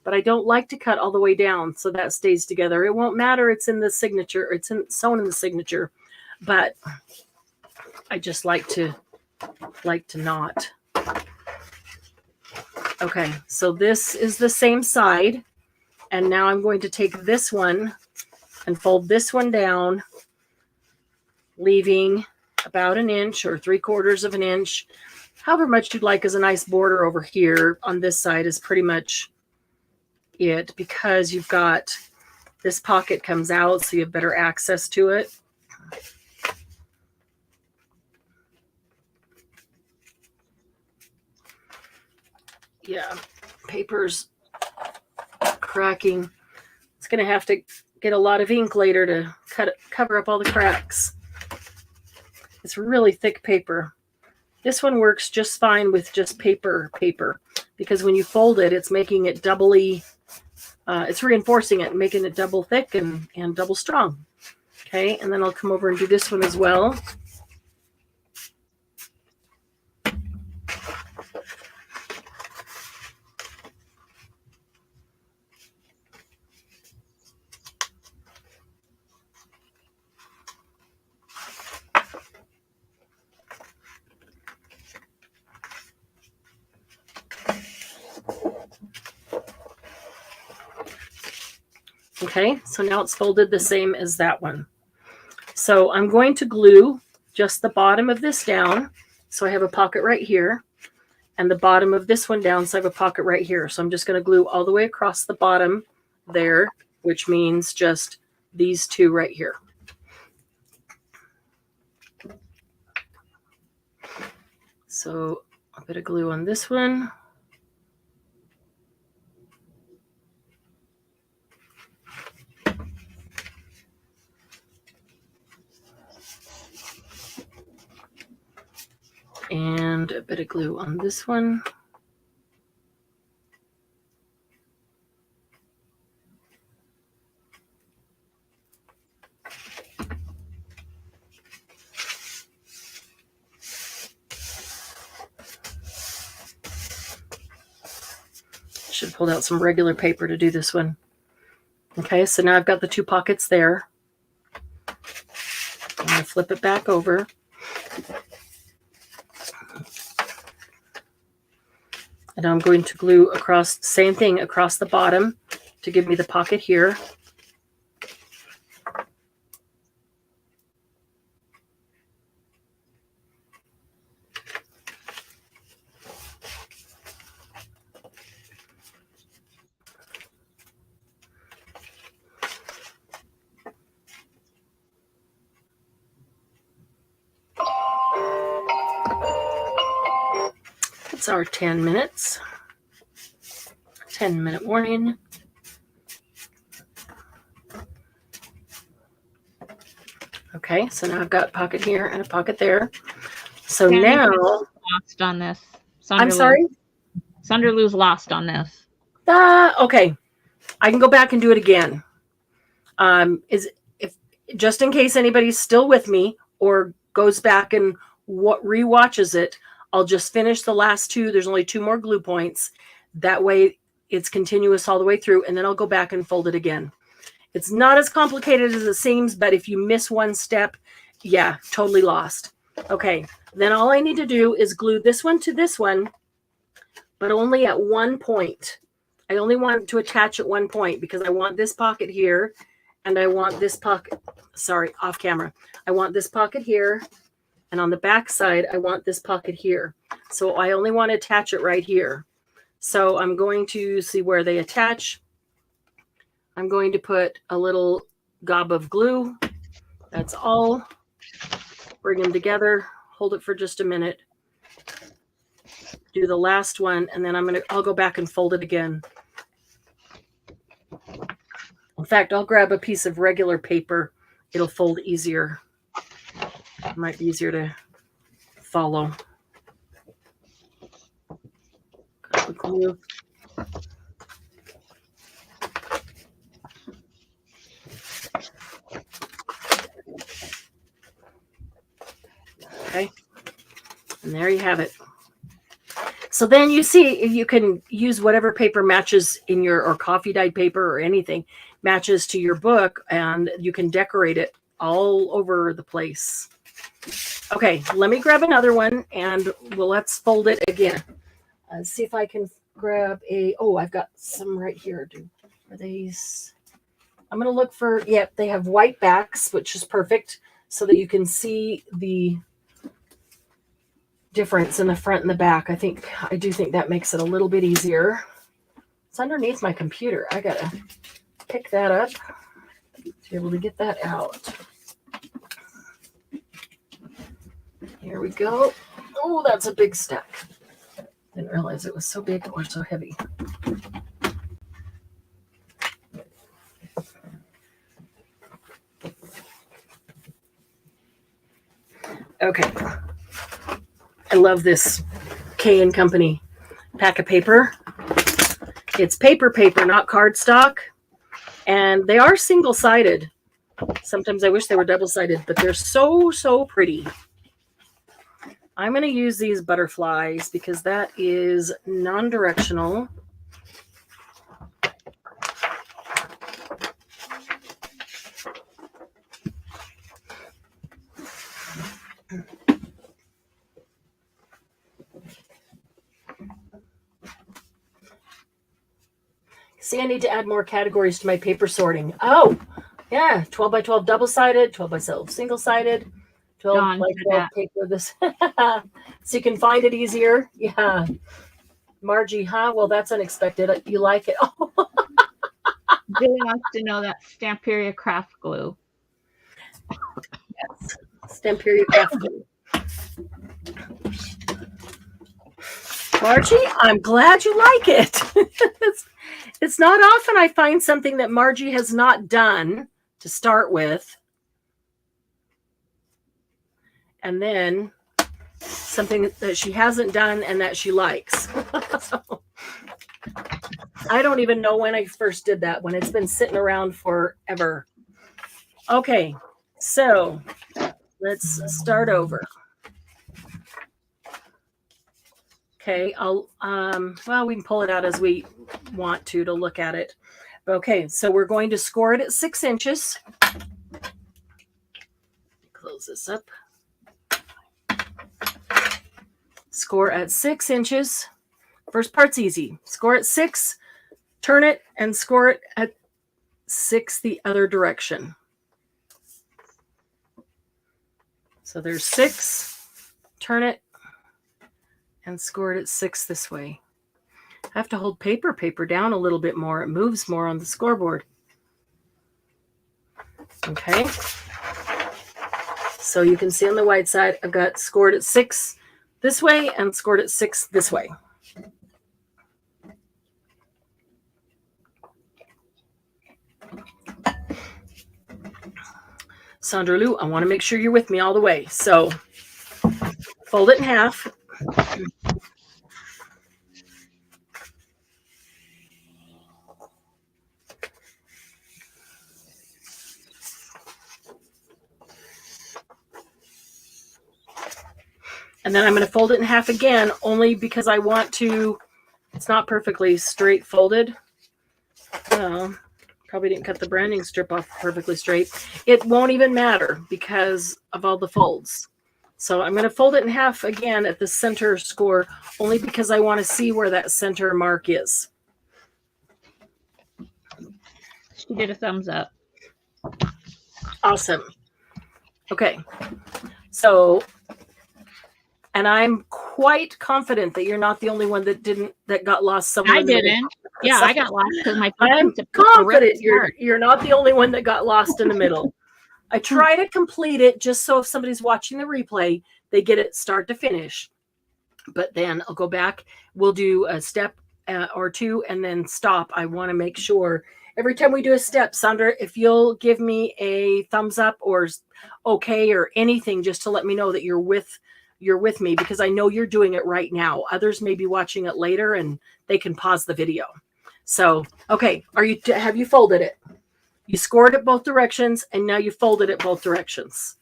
But I don't like to cut all the way down so that stays together. It won't matter. It's in the signature. It's sewn in the signature. But I just like to not. Okay, so this is the same side. And now I'm going to take this one and fold this one down, leaving about an inch or 3/4 of an inch. However much you'd like as a nice border over here on this side is pretty much it, because you've got this pocket comes out, so you have better access to it. Yeah, paper's cracking. It's going to have to get a lot of ink later to cover up all the cracks. It's really thick paper. This one works just fine with just paper, because when you fold it, it's making it doubly, it's reinforcing it, making it double thick and double strong. Okay, and then I'll come over and do this one as well. Okay, so now it's folded the same as that one. So I'm going to glue just the bottom of this down. So I have a pocket right here, and the bottom of this one down. So I have a pocket right here. So I'm just going to glue all the way across the bottom there, which means just these two right here. So a bit of glue on this one. And a bit of glue on this one. Should have pulled out some regular paper to do this one. Okay, so now I've got the two pockets there. I'm going to flip it back over. And I'm going to glue across, same thing, across the bottom to give me the pocket here. It's our 10 minutes. 10-minute warning. Okay, so now I've got a pocket here and a pocket there. So Sandy now lost on this. I'm sorry? Sunderloo's lost on this. Okay. I can go back and do it again. If just in case anybody's still with me or goes back and rewatches it, I'll just finish the last two. There's only two more glue points. That way it's continuous all the way through, and then I'll go back and fold it again. It's not as complicated as it seems, but if you miss one step, yeah, totally lost. Okay, then all I need to do is glue this one to this one, but only at one point. I only want to attach at one point because I want this pocket here, and I want this pocket, sorry, off camera. I want this pocket here, and on the back side, I want this pocket here. So I only want to attach it right here. So I'm going to see where they attach. I'm going to put a little gob of glue. That's all. Bring them together. Hold it for just a minute. Do the last one, and then I'll go back and fold it again. In fact, I'll grab a piece of regular paper. It'll fold easier. It might be easier to follow. Got the glue. Okay, and there you have it. So then you see you can use whatever paper matches in your, or coffee dyed paper or anything matches to your book, and you can decorate it all over the place. Okay, let me grab another one and let's fold it again. See if I can grab I've got some right here. Are these? I'm going to look for, yep, they have white backs, which is perfect so that you can see the difference in the front and the back. I do think that makes it a little bit easier. It's underneath my computer. I gotta pick that up to be able to get that out. Here we go. Oh, that's a big stack. Didn't realize it was so big or so heavy. Okay. I love this K & Company pack of paper. It's paper, not cardstock. And they are single-sided. Sometimes I wish they were double-sided, but they're so, so pretty. I'm going to use these butterflies because that is non-directional. See, I need to add more categories to my paper sorting. Oh, yeah. 12 by 12 double-sided, 12 by 12 single-sided, 12 Dawn by said 12 that. paper. This so you can find it easier. Yeah. Margie, huh? Well, that's unexpected. You like it. Oh, Billy wants to know that Stamperia craft glue. yes. Stamperia craft glue. Margie, I'm glad you like it. It's not often I find something that Margie has not done to start with. And then something that she hasn't done and that she likes. So, I don't even know when I first did that, when it's been sitting around forever. Okay, so let's start over. Okay, well, we can pull it out as we want to look at it. Okay, so we're going to score it at 6 inches. Close this up. Score at 6 inches. First part's easy. Score at 6, turn it, and score it at 6 the other direction. So there's 6, turn it, and score it at 6 this way. I have to hold paper down a little bit more. It moves more on the scoreboard. Okay. So you can see on the white side, I've got scored at 6 this way and scored at 6 this way. Sandra Lou, I want to make sure you're with me all the way. So fold it in half. And then I'm going to fold it in half again, only because I want to, it's not perfectly straight folded. Probably didn't cut the branding strip off perfectly straight. It won't even matter because of all the folds. So I'm going to fold it in half again at the center score, only because I want to see where that center mark is. She did a thumbs up. Awesome. Okay. So, and I'm quite confident that you're not the only one that got lost somewhere. I didn't. Yeah, I got lost because my. I'm confident you're not the only one that got lost in the middle. I try to complete it just so if somebody's watching the replay, they get it start to finish. But then I'll go back. We'll do a step or two and then stop. I want to make sure every time we do a step, Sandra, if you'll give me a thumbs up or okay or anything, just to let me know that you're with me, because I know you're doing it right now. Others may be watching it later and they can pause the video. So, okay, have you folded it? You scored it both directions and now you folded it both directions.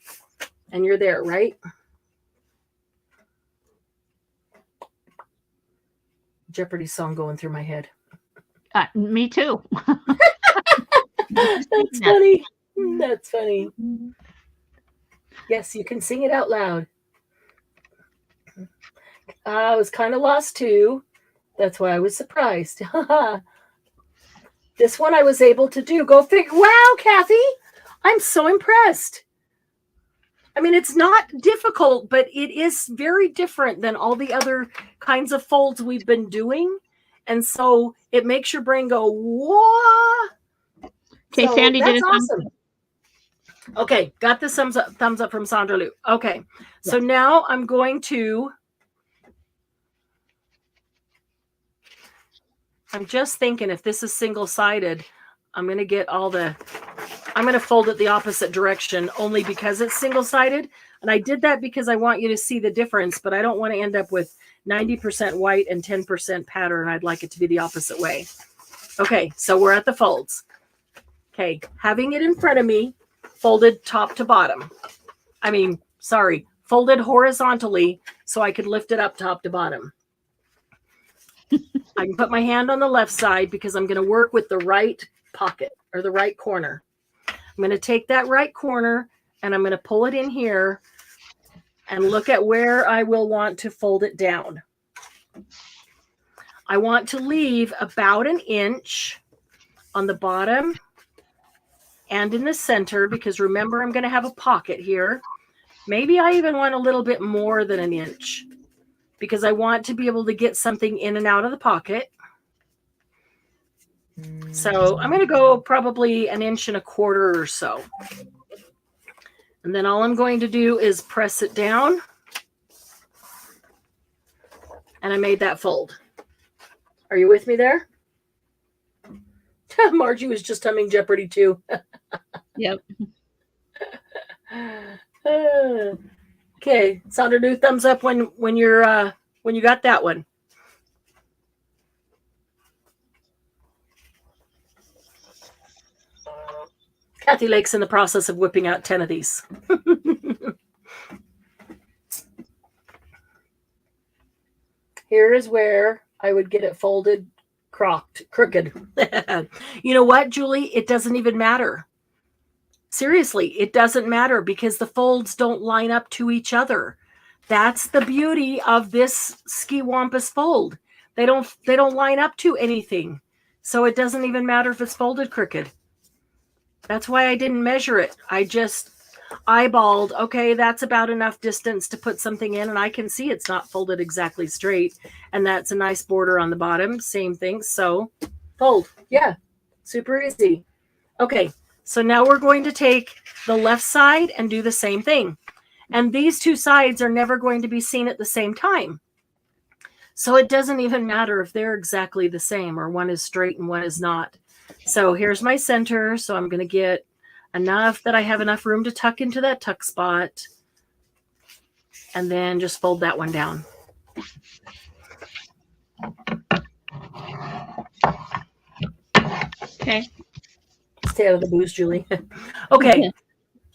And you're there, right? Jeopardy song going through my head. Me too. That's funny. That's funny. Yes, you can sing it out loud. I was kind of lost too. That's why I was surprised. This one I was able to do. Go figure. Wow, Kathy, I'm so impressed. I mean, it's not difficult, but it is very different than all the other kinds of folds we've been doing. And so it makes your brain go, whoa. Okay, so Sandy did a awesome. Okay, got the thumbs up from Sandra Lou. Okay, so now I'm going to, I'm just thinking if this is single-sided, I'm going to fold it the opposite direction only because it's single-sided. And I did that because I want you to see the difference, but I don't want to end up with 90% white and 10% pattern. I'd like it to be the opposite way. Okay, so we're at the folds. Okay, having it in front of me, folded top to bottom. Folded horizontally so I could lift it up top to bottom. I can put my hand on the left side because I'm going to work with the right pocket or the right corner. I'm going to take that right corner and I'm going to pull it in here and look at where I will want to fold it down. I want to leave about an inch on the bottom and in the center, because remember, I'm going to have a pocket here. Maybe I even want a little bit more than an inch because I want to be able to get something in and out of the pocket. So I'm going to go probably 1.25 inches or so. And then all I'm going to do is press it down. And I made that fold. Are you with me there? Margie was just humming Jeopardy too. Yep. Okay, Sandra, do thumbs up when you got that one. Kathy Lake's in the process of whipping out 10 of these. Here is where I would get it folded, crooked. You know what, Julie? It doesn't even matter. Seriously, it doesn't matter because the folds don't line up to each other. That's the beauty of this ski wampus fold. They don't line up to anything. So it doesn't even matter if it's folded crooked. That's why I didn't measure it. I just eyeballed, okay, that's about enough distance to put something in, and I can see it's not folded exactly straight. And that's a nice border on the bottom. Same thing. So fold. Yeah, super easy. Okay, so now we're going to take the left side and do the same thing. And these two sides are never going to be seen at the same time. So it doesn't even matter if they're exactly the same or one is straight and one is not. So here's my center. So I'm going to get enough that I have enough room to tuck into that tuck spot. And then just fold that one down. Okay. Stay out of the booze, Julie. Okay.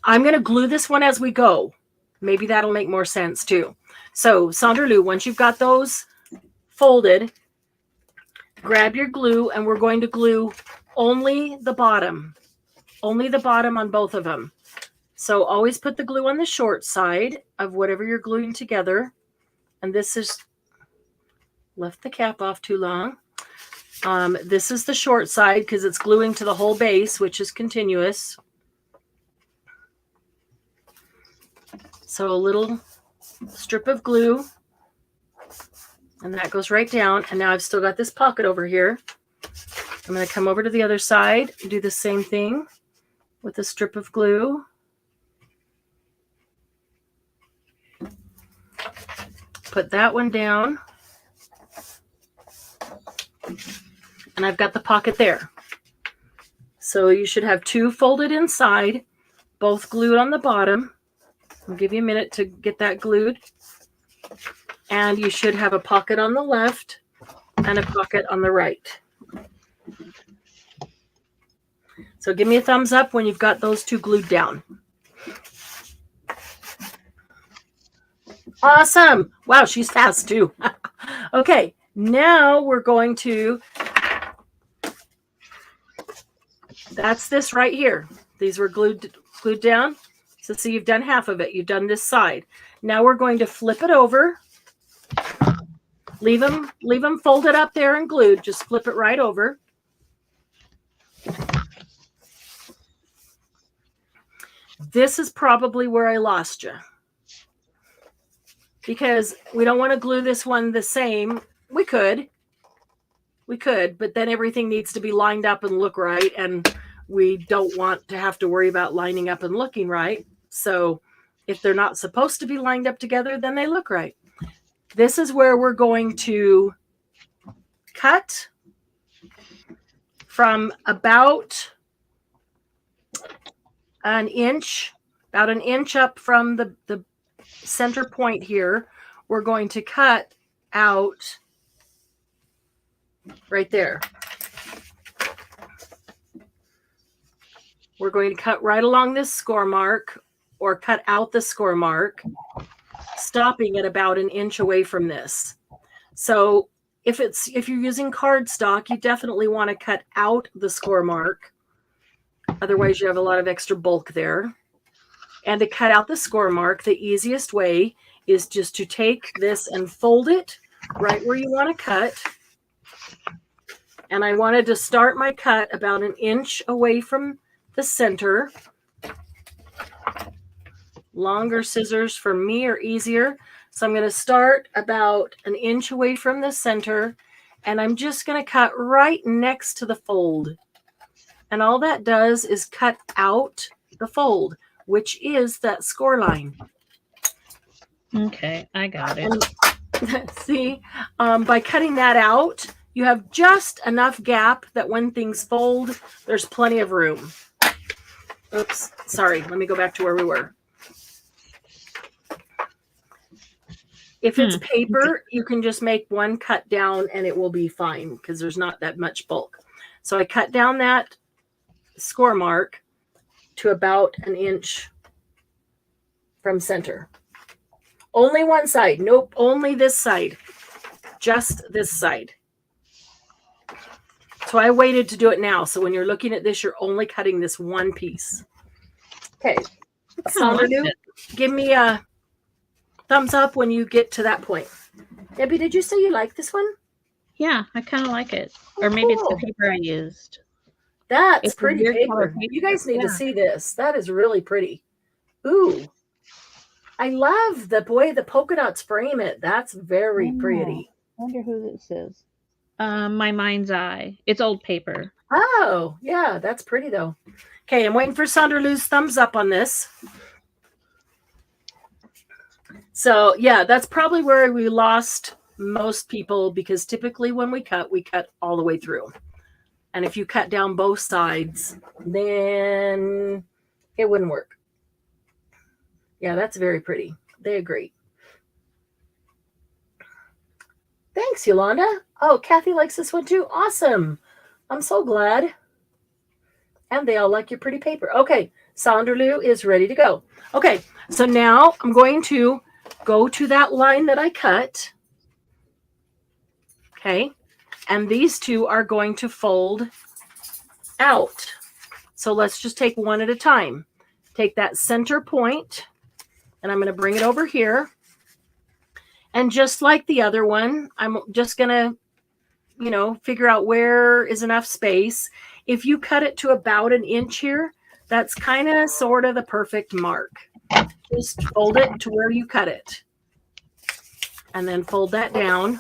I'm going to glue this one as we go. Maybe that'll make more sense too. So Sandra Lou, once you've got those folded, grab your glue and we're going to glue only the bottom on both of them. So always put the glue on the short side of whatever you're gluing together. And this is, left the cap off too long. This is the short side because it's gluing to the whole base, which is continuous. So a little strip of glue, and that goes right down. And now I've still got this pocket over here. I'm going to come over to the other side and do the same thing with a strip of glue. Put that one down. And I've got the pocket there. So you should have two folded inside, both glued on the bottom. I'll give you a minute to get that glued. And you should have a pocket on the left and a pocket on the right. So give me a thumbs up when you've got those two glued down. Awesome. Wow, she's fast too. Okay, now we're going to, that's this right here. These were glued down. So see, you've done half of it. You've done this side. Now we're going to flip it over. Leave them folded up there and glued. Just flip it right over. This is probably where I lost you. Because we don't want to glue this one the same. We could, but then everything needs to be lined up and look right. And we don't want to have to worry about lining up and looking right. So if they're not supposed to be lined up together, then they look right. This is where we're going to cut from about an inch up from the center point here. We're going to cut out right there. We're going to cut right along this score mark or cut out the score mark, stopping at about an inch away from this. So if you're using cardstock, you definitely want to cut out the score mark. Otherwise, you have a lot of extra bulk there. And to cut out the score mark, the easiest way is just to take this and fold it right where you want to cut. And I wanted to start my cut about 1 inch away from the center. Longer scissors for me are easier. So I'm going to start about 1 inch away from the center, and I'm just going to cut right next to the fold. And all that does is cut out the fold, which is that score line. Okay, I got it. And, see, by cutting that out, you have just enough gap that when things fold, there's plenty of room. Oops, sorry. Let me go back to where we were. If it's paper, you can just make one cut down and it will be fine because there's not that much bulk. So I cut down that score mark to about 1 inch from center. Only one side. Nope, only this side. Just this side. So I waited to do it now. So when you're looking at this, you're only cutting this one piece. Okay. Sandra, give me a thumbs up when you get to that point. Debbie, did you say you like this one? Yeah, I kind of like it. Or maybe it's the paper I used. That's pretty paper. You guys need to see this. That is really pretty. Ooh. I love the way the polka dots frame it. That's very pretty. I wonder who this is. My Mind's Eye. It's old paper. Oh, yeah, that's pretty though. Okay, I'm waiting for Sandra Lou's thumbs up on this. So, yeah, that's probably where we lost most people because typically when we cut all the way through. And if you cut down both sides, then it wouldn't work. Yeah, that's very pretty. They agree. Thanks, Yolanda. Oh, Kathy likes this one too. Awesome. I'm so glad. And they all like your pretty paper. Okay, Sandra Lou is ready to go. Okay, so now I'm going to go to that line that I cut. Okay, and these two are going to fold out. So let's just take one at a time. Take that center point, and I'm going to bring it over here. And just like the other one, I'm just going to, figure out where is enough space. If you cut it to about 1 inch here, that's kind of sort of the perfect mark. Just fold it to where you cut it. And then fold that down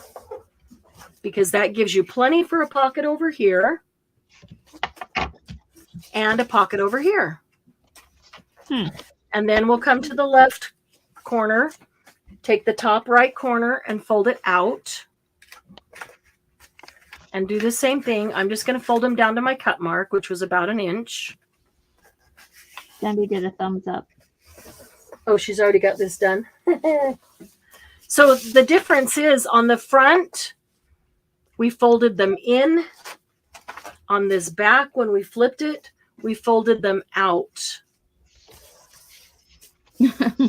because that gives you plenty for a pocket over here and a pocket over here. And then we'll come to the left corner, take the top right corner and fold it out. And do the same thing. I'm just going to fold them down to my cut mark, which was about 1 inch. Sandy did a thumbs up. Oh, she's already got this done. So the difference is on the front, we folded them in. On this back, when we flipped it, we folded them out.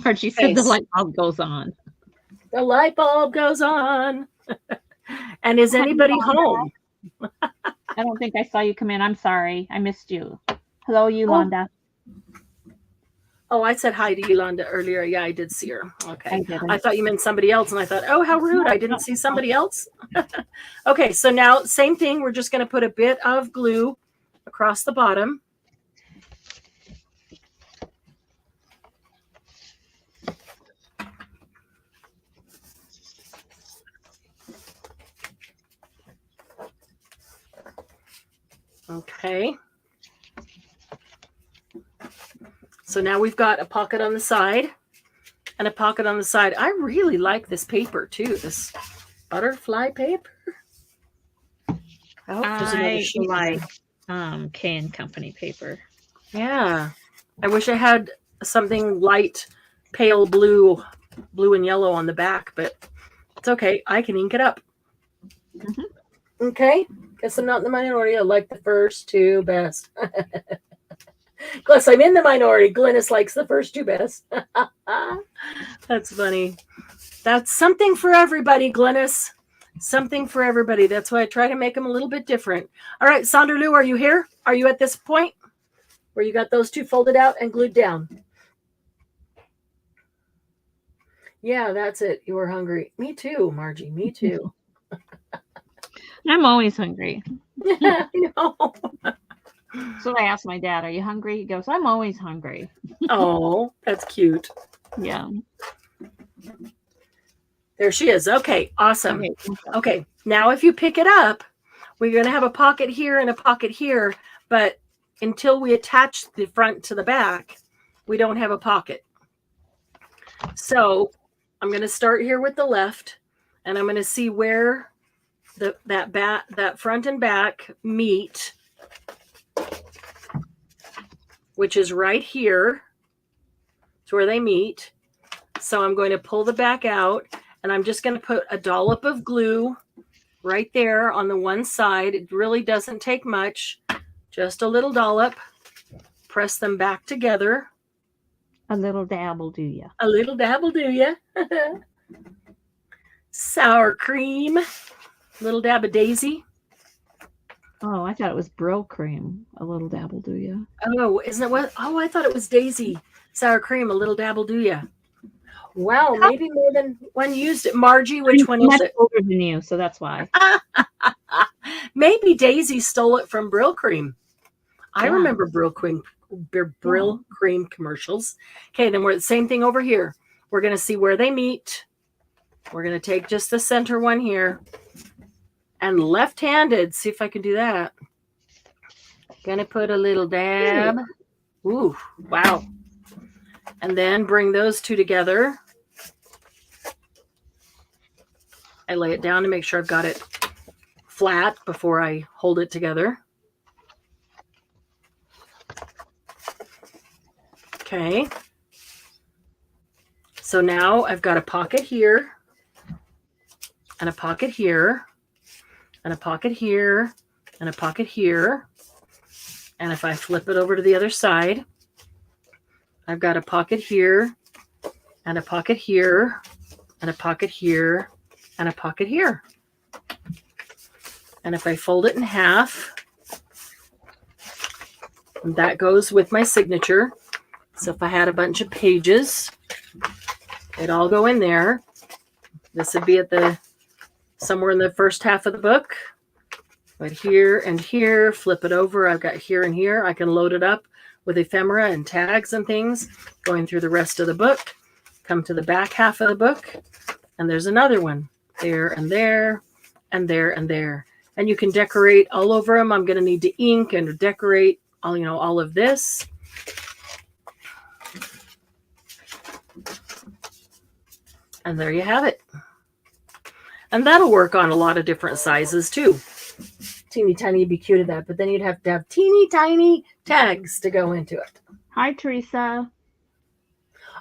Margie said the light bulb goes on. The light bulb goes on. And is anybody home? I don't think I saw you come in. I'm sorry. I missed you. Hello, Yolanda. Oh, I said hi to Yolanda earlier. Yeah, I did see her. Okay. I thought you meant somebody else, and I thought, oh, how rude. I didn't see somebody else. Okay, so now same thing. We're just going to put a bit of glue across the bottom. Okay. So now we've got a pocket on the side and a pocket on the side. I really like this paper too, this butterfly paper. I like K & Company paper. Yeah. I wish I had something light, pale blue and yellow on the back, but it's okay. I can ink it up. Okay. Guess I'm not in the minority. I like the first two best. Plus, I'm in the minority. Glynis likes the first two best. That's funny. That's something for everybody, Glynis. Something for everybody. That's why I try to make them a little bit different. All right, Sandra Lou, are you here? Are you at this point where you got those two folded out and glued down? Yeah, that's it. You were hungry. Me too, Margie. Me too. I'm always hungry. I know. So I asked my dad, "Are you hungry?" He goes, "I'm always hungry." Oh, that's cute. Yeah. There she is. Okay, awesome. Okay. Okay, now if you pick it up, we're going to have a pocket here and a pocket here, but until we attach the front to the back, we don't have a pocket. So I'm going to start here with the left, and I'm going to see where that front and back meet, which is right here. It's where they meet. So I'm going to pull the back out, and I'm just going to put a dollop of glue right there on the one side. It really doesn't take much, just a little dollop. Press them back together. A little dab will do ya. A little dab will do ya. Sour cream. Little dab of daisy. Oh, I thought it was Brill cream. A little dab will do ya. Oh, isn't it what? Oh, I thought it was daisy. Sour cream. A little dab will do ya. Wow, maybe more than one used it. Margie, which one is it? Older than you, so that's why. Maybe Daisy stole it from Brill Cream. I Yeah. remember Brill Cream commercials. Okay, then we're the same thing over here. We're going to see where they meet. We're going to take just the center one here. And left-handed, see if I can do that. Going to put a little dab. Ooh, wow. And then bring those two together. I lay it down to make sure I've got it flat before I hold it together. Okay. So now I've got a pocket here, and a pocket here, and a pocket here, and a pocket here. And if I flip it over to the other side, I've got a pocket here, and a pocket here, and a pocket here, and a pocket here. And if I fold it in half, that goes with my signature. So if I had a bunch of pages, it'd all go in there. This would be at somewhere in the first half of the book. But here and here, flip it over. I've got here and here. I can load it up with ephemera and tags and things going through the rest of the book. Come to the back half of the book, and there's another one there and there and there and there. And you can decorate all over them. I'm going to need to ink and decorate all of this. And there you have it. And that'll work on a lot of different sizes too. Teeny tiny would be cute at that, but then you'd have to have teeny tiny tags to go into it. Hi, Teresa.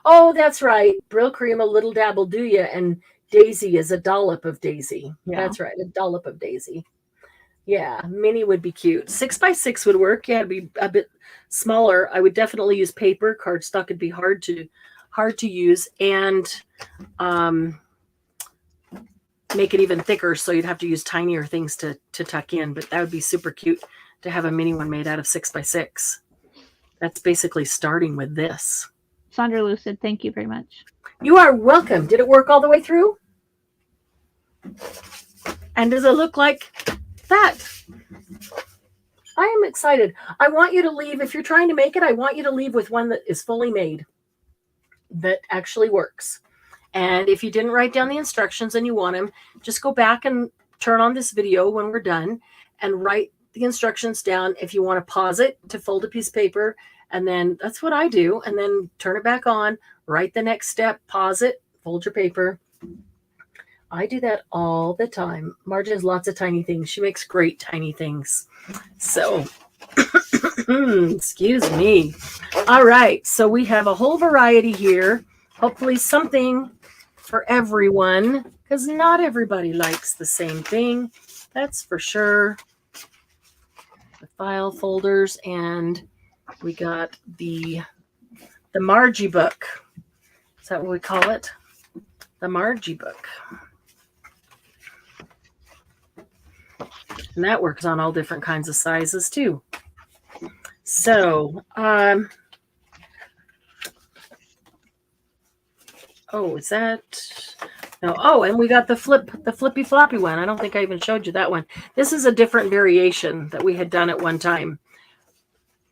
Oh, that's right. Brill Cream, a little dab will do ya, and Daisy is a dollop of Daisy. Yeah. That's right, a dollop of Daisy. Yeah, mini would be cute. 6x6 would work. Yeah, it'd be a bit smaller. I would definitely use paper. Cardstock would be hard to use, and make it even thicker, so you'd have to use tinier things to tuck in. But that would be super cute to have a mini one made out of 6x6. That's basically starting with this. Sandra Lucid, thank you very much. You are welcome. Did it work all the way through? And does it look like that? I am excited. I want you to leave, if you're trying to make it, I want you to leave with one that is fully made, that actually works. And if you didn't write down the instructions and you want them, just go back and turn on this video when we're done and write the instructions down. If you want to pause it to fold a piece of paper, and then that's what I do, and then turn it back on, write the next step, pause it, fold your paper. I do that all the time. Marge has lots of tiny things. She makes great tiny things. So, excuse me. All right. So we have a whole variety here. Hopefully something for everyone, because not everybody likes the same thing. That's for sure. The file folders, and we got the Margie book. Is that what we call it? The Margie book. And that works on all different kinds of sizes too. So, oh, is that? No. Oh, and we got the flippy floppy one. I don't think I even showed you that one. This is a different variation that we had done at one time,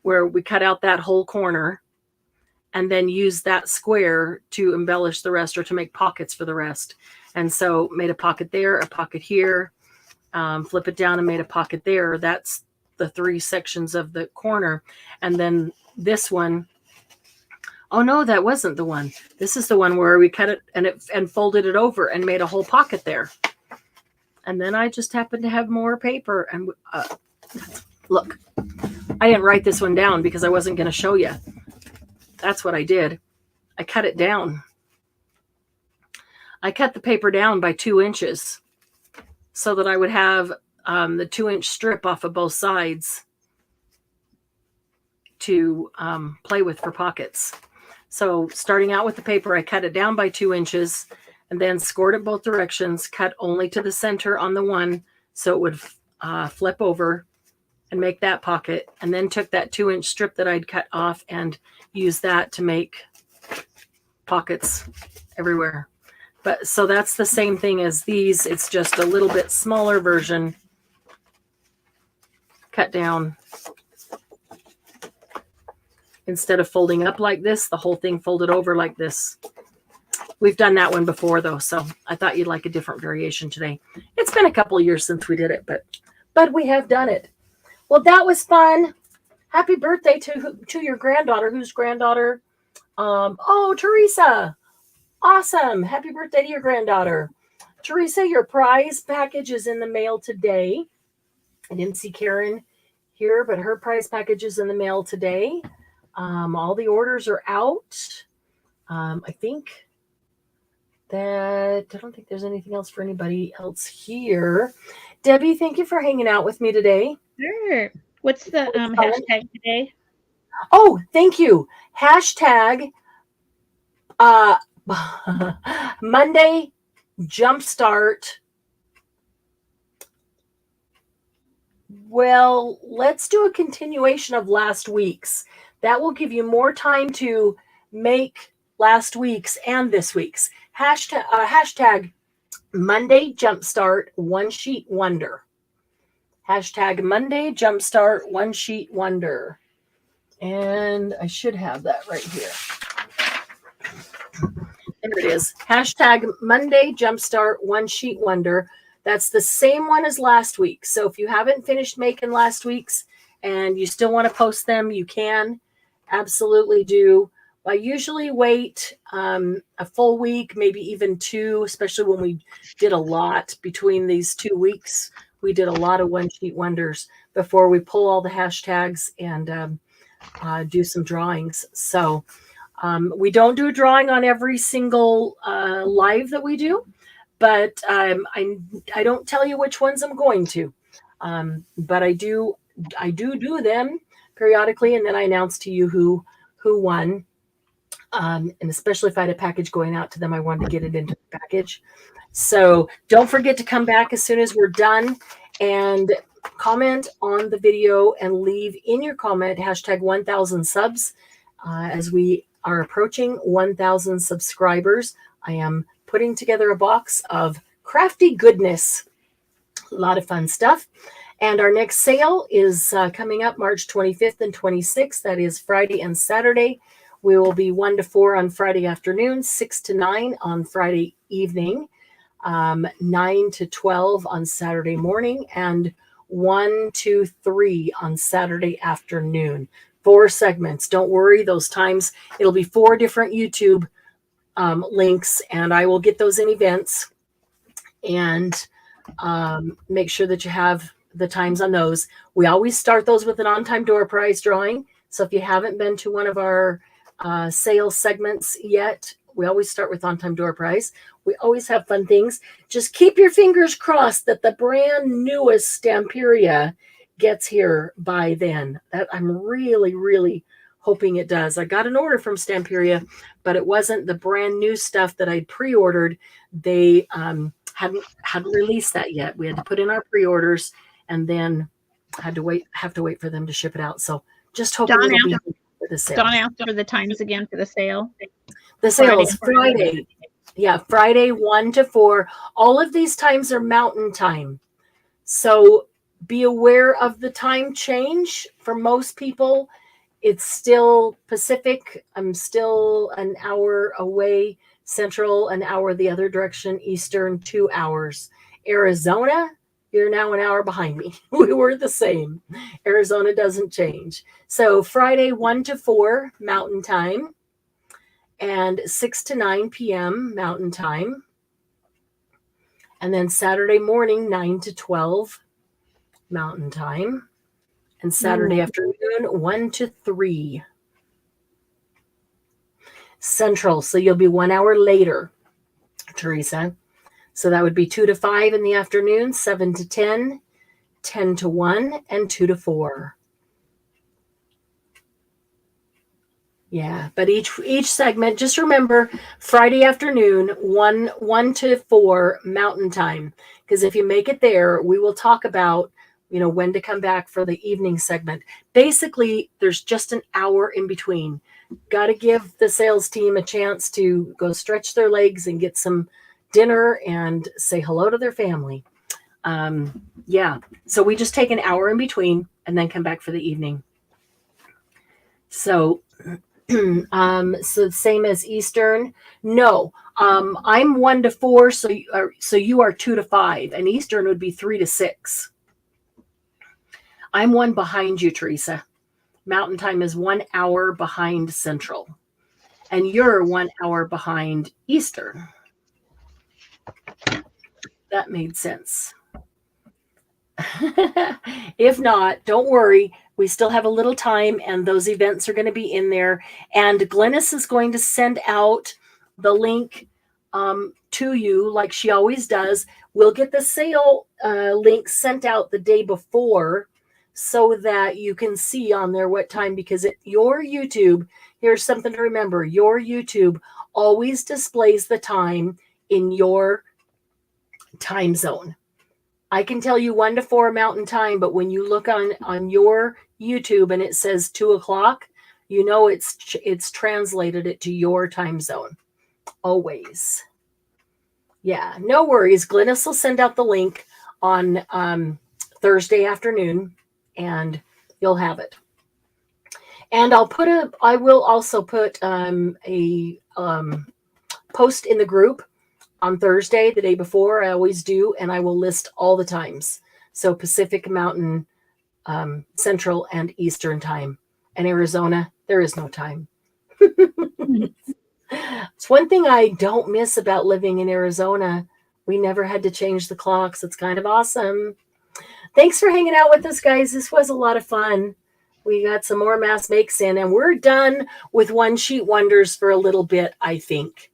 where we cut out that whole corner and then use that square to embellish the rest or to make pockets for the rest. And so made a pocket there, a pocket here, flip it down and made a pocket there. That's the 3 sections of the corner. And then this one, oh no, that wasn't the one. This is the one where we cut it and folded it over and made a whole pocket there. And then I just happened to have more paper. And look, I didn't write this one down because I wasn't going to show you. That's what I did. I cut it down. I cut the paper down by 2 inches so that I would have the 2-inch strip off of both sides to play with for pockets. So starting out with the paper, I cut it down by 2 inches and then scored it both directions, cut only to the center on the one so it would flip over and make that pocket, and then took that 2-inch strip that I'd cut off and used that to make pockets everywhere. But so that's the same thing as these. It's just a little bit smaller version. Cut down. Instead of folding up like this, the whole thing folded over like this. We've done that one before though, so I thought you'd like a different variation today. It's been a couple of years since we did it, but we have done it. Well, that was fun. Happy birthday to your granddaughter. Whose granddaughter? Oh, Teresa. Awesome. Happy birthday to your granddaughter. Teresa, your prize package is in the mail today. I didn't see Karen here, but her prize package is in the mail today. All the orders are out. I don't think there's anything else for anybody else here. Debbie, thank you for hanging out with me today. Sure. What's the hashtag today? Oh, thank you. Hashtag Monday Jumpstart. Well, let's do a continuation of last week's. That will give you more time to make last week's and this week's. Hashtag Monday Jumpstart One Sheet Wonder. Hashtag Monday Jumpstart One Sheet Wonder. And I should have that right here. There it is. Hashtag Monday Jumpstart One Sheet Wonder. That's the same one as last week. So if you haven't finished making last week's and you still want to post them, you can. Absolutely do. I usually wait a full week, maybe even 2, especially when we did a lot between these 2 weeks. We did a lot of One Sheet Wonders before we pull all the hashtags and do some drawings. So we don't do a drawing on every single live that we do, but I don't tell you which ones I'm going to. But I do them periodically, and then I announce to you who won. And especially if I had a package going out to them, I wanted to get it into the package. So don't forget to come back as soon as we're done and comment on the video and leave in your comment hashtag 1,000 subs. As we are approaching 1,000 subscribers, I am putting together a box of crafty goodness. A lot of fun stuff. And our next sale is coming up March 25th and 26th. That is Friday and Saturday. We will be 1 to 4 on Friday afternoon, 6 to 9 on Friday evening, 9 to 12 on Saturday morning, and 1 to 3 on Saturday afternoon. 4 segments. Don't worry, those times, it'll be 4 different YouTube links, and I will get those in events and make sure that you have the times on those. We always start those with an on-time door prize drawing. So if you haven't been to one of our sales segments yet, we always start with on-time door prize. We always have fun things. Just keep your fingers crossed that the brand newest Stamperia gets here by then. That I'm really, really hoping it does. I got an order from Stamperia, but it wasn't the brand new stuff that I'd pre-ordered. They hadn't released that yet. We had to put in our pre-orders and then have to wait for them to ship it out. So just hoping it'll be for the sale. Dawn, after the times again for the sale. The sale is Friday, Yeah, Friday 1 to 4. All of these times are mountain time. So be aware of the time change. For most people, it's still Pacific. I'm still an hour away. Central, an hour the other direction. Eastern, 2 hours. Arizona, you're now an hour behind me. We were the same. Arizona doesn't change. So Friday, 1 to 4, Mountain Time, and 6 to 9 p.m. Mountain Time. And then Saturday morning, 9 to 12 Mountain Time. And Saturday afternoon, 1 to 3 Central. So you'll be 1 hour later, Teresa. So that would be 2 to 5 in the afternoon, 7 to 10, 10 to 1, and 2 to 4. Yeah, but each segment, just remember Friday afternoon, 1 to 4 Mountain Time. Because if you make it there, we will talk about, when to come back for the evening segment. Basically, there's just an hour in between. Got to give the sales team a chance to go stretch their legs and get some dinner and say hello to their family. Yeah, so we just take an hour in between and then come back for the evening. So so same as Eastern. No, I'm 1 to 4, so you are 2 to 5, and Eastern would be 3 to 6. I'm 1 behind you, Teresa. Mountain Time is 1 hour behind Central, and you're 1 hour behind Eastern. That made sense. If not, don't worry. We still have a little time, and those events are going to be in there. And Glennis is going to send out the link to you like she always does. We'll get the sale link sent out the day before so that you can see on there what time, because your YouTube, here's something to remember, your YouTube always displays the time in your time zone. I can tell you 1 to 4 Mountain Time, but when you look on your YouTube and it says 2 o'clock, it's translated it to your time zone. Always. Yeah, no worries. Glennis will send out the link on Thursday afternoon, and you'll have it. And I will also put a post in the group on Thursday, the day before. I always do, and I will list all the times. So Pacific, Mountain, Central, and Eastern time. And Arizona, there is no time. It's one thing I don't miss about living in Arizona. We never had to change the clocks. It's kind of awesome. Thanks for hanging out with us, guys. This was a lot of fun. We got some more mass makes in, and we're done with one sheet wonders for a little bit, I think.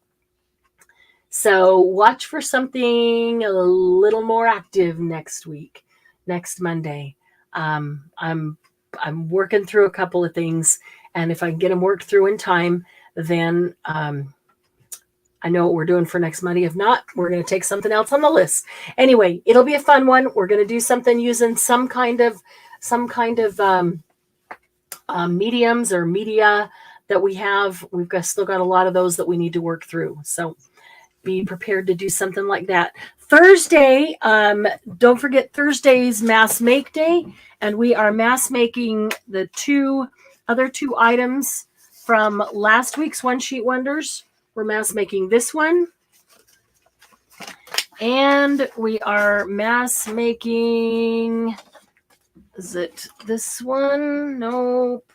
So watch for something a little more active next Monday. I'm working through a couple of things, and if I can get them worked through in time, then I know what we're doing for next Monday. If not, we're going to take something else on the list. Anyway, it'll be a fun one. We're going to do something using some kind of mediums or media that we have. We've still got a lot of those that we need to work through. So be prepared to do something like that. Thursday, don't forget Thursday's mass make day, and we are mass making the other two items from last week's One Sheet Wonders. We're mass making this one, and we are mass making, is it this one? Nope.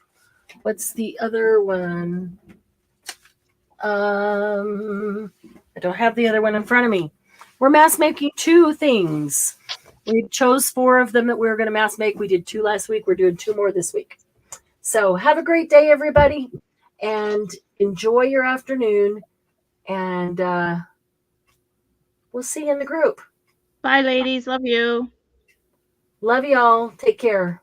What's the other one? I don't have the other one in front of me. We're mass making 2 things. We chose 4 of them that we were going to mass make. We did 2 last week. We're doing 2 more this week. So have a great day, everybody, and enjoy your afternoon. And we'll see you in the group. Bye, ladies. Love you. Love y'all. Take care.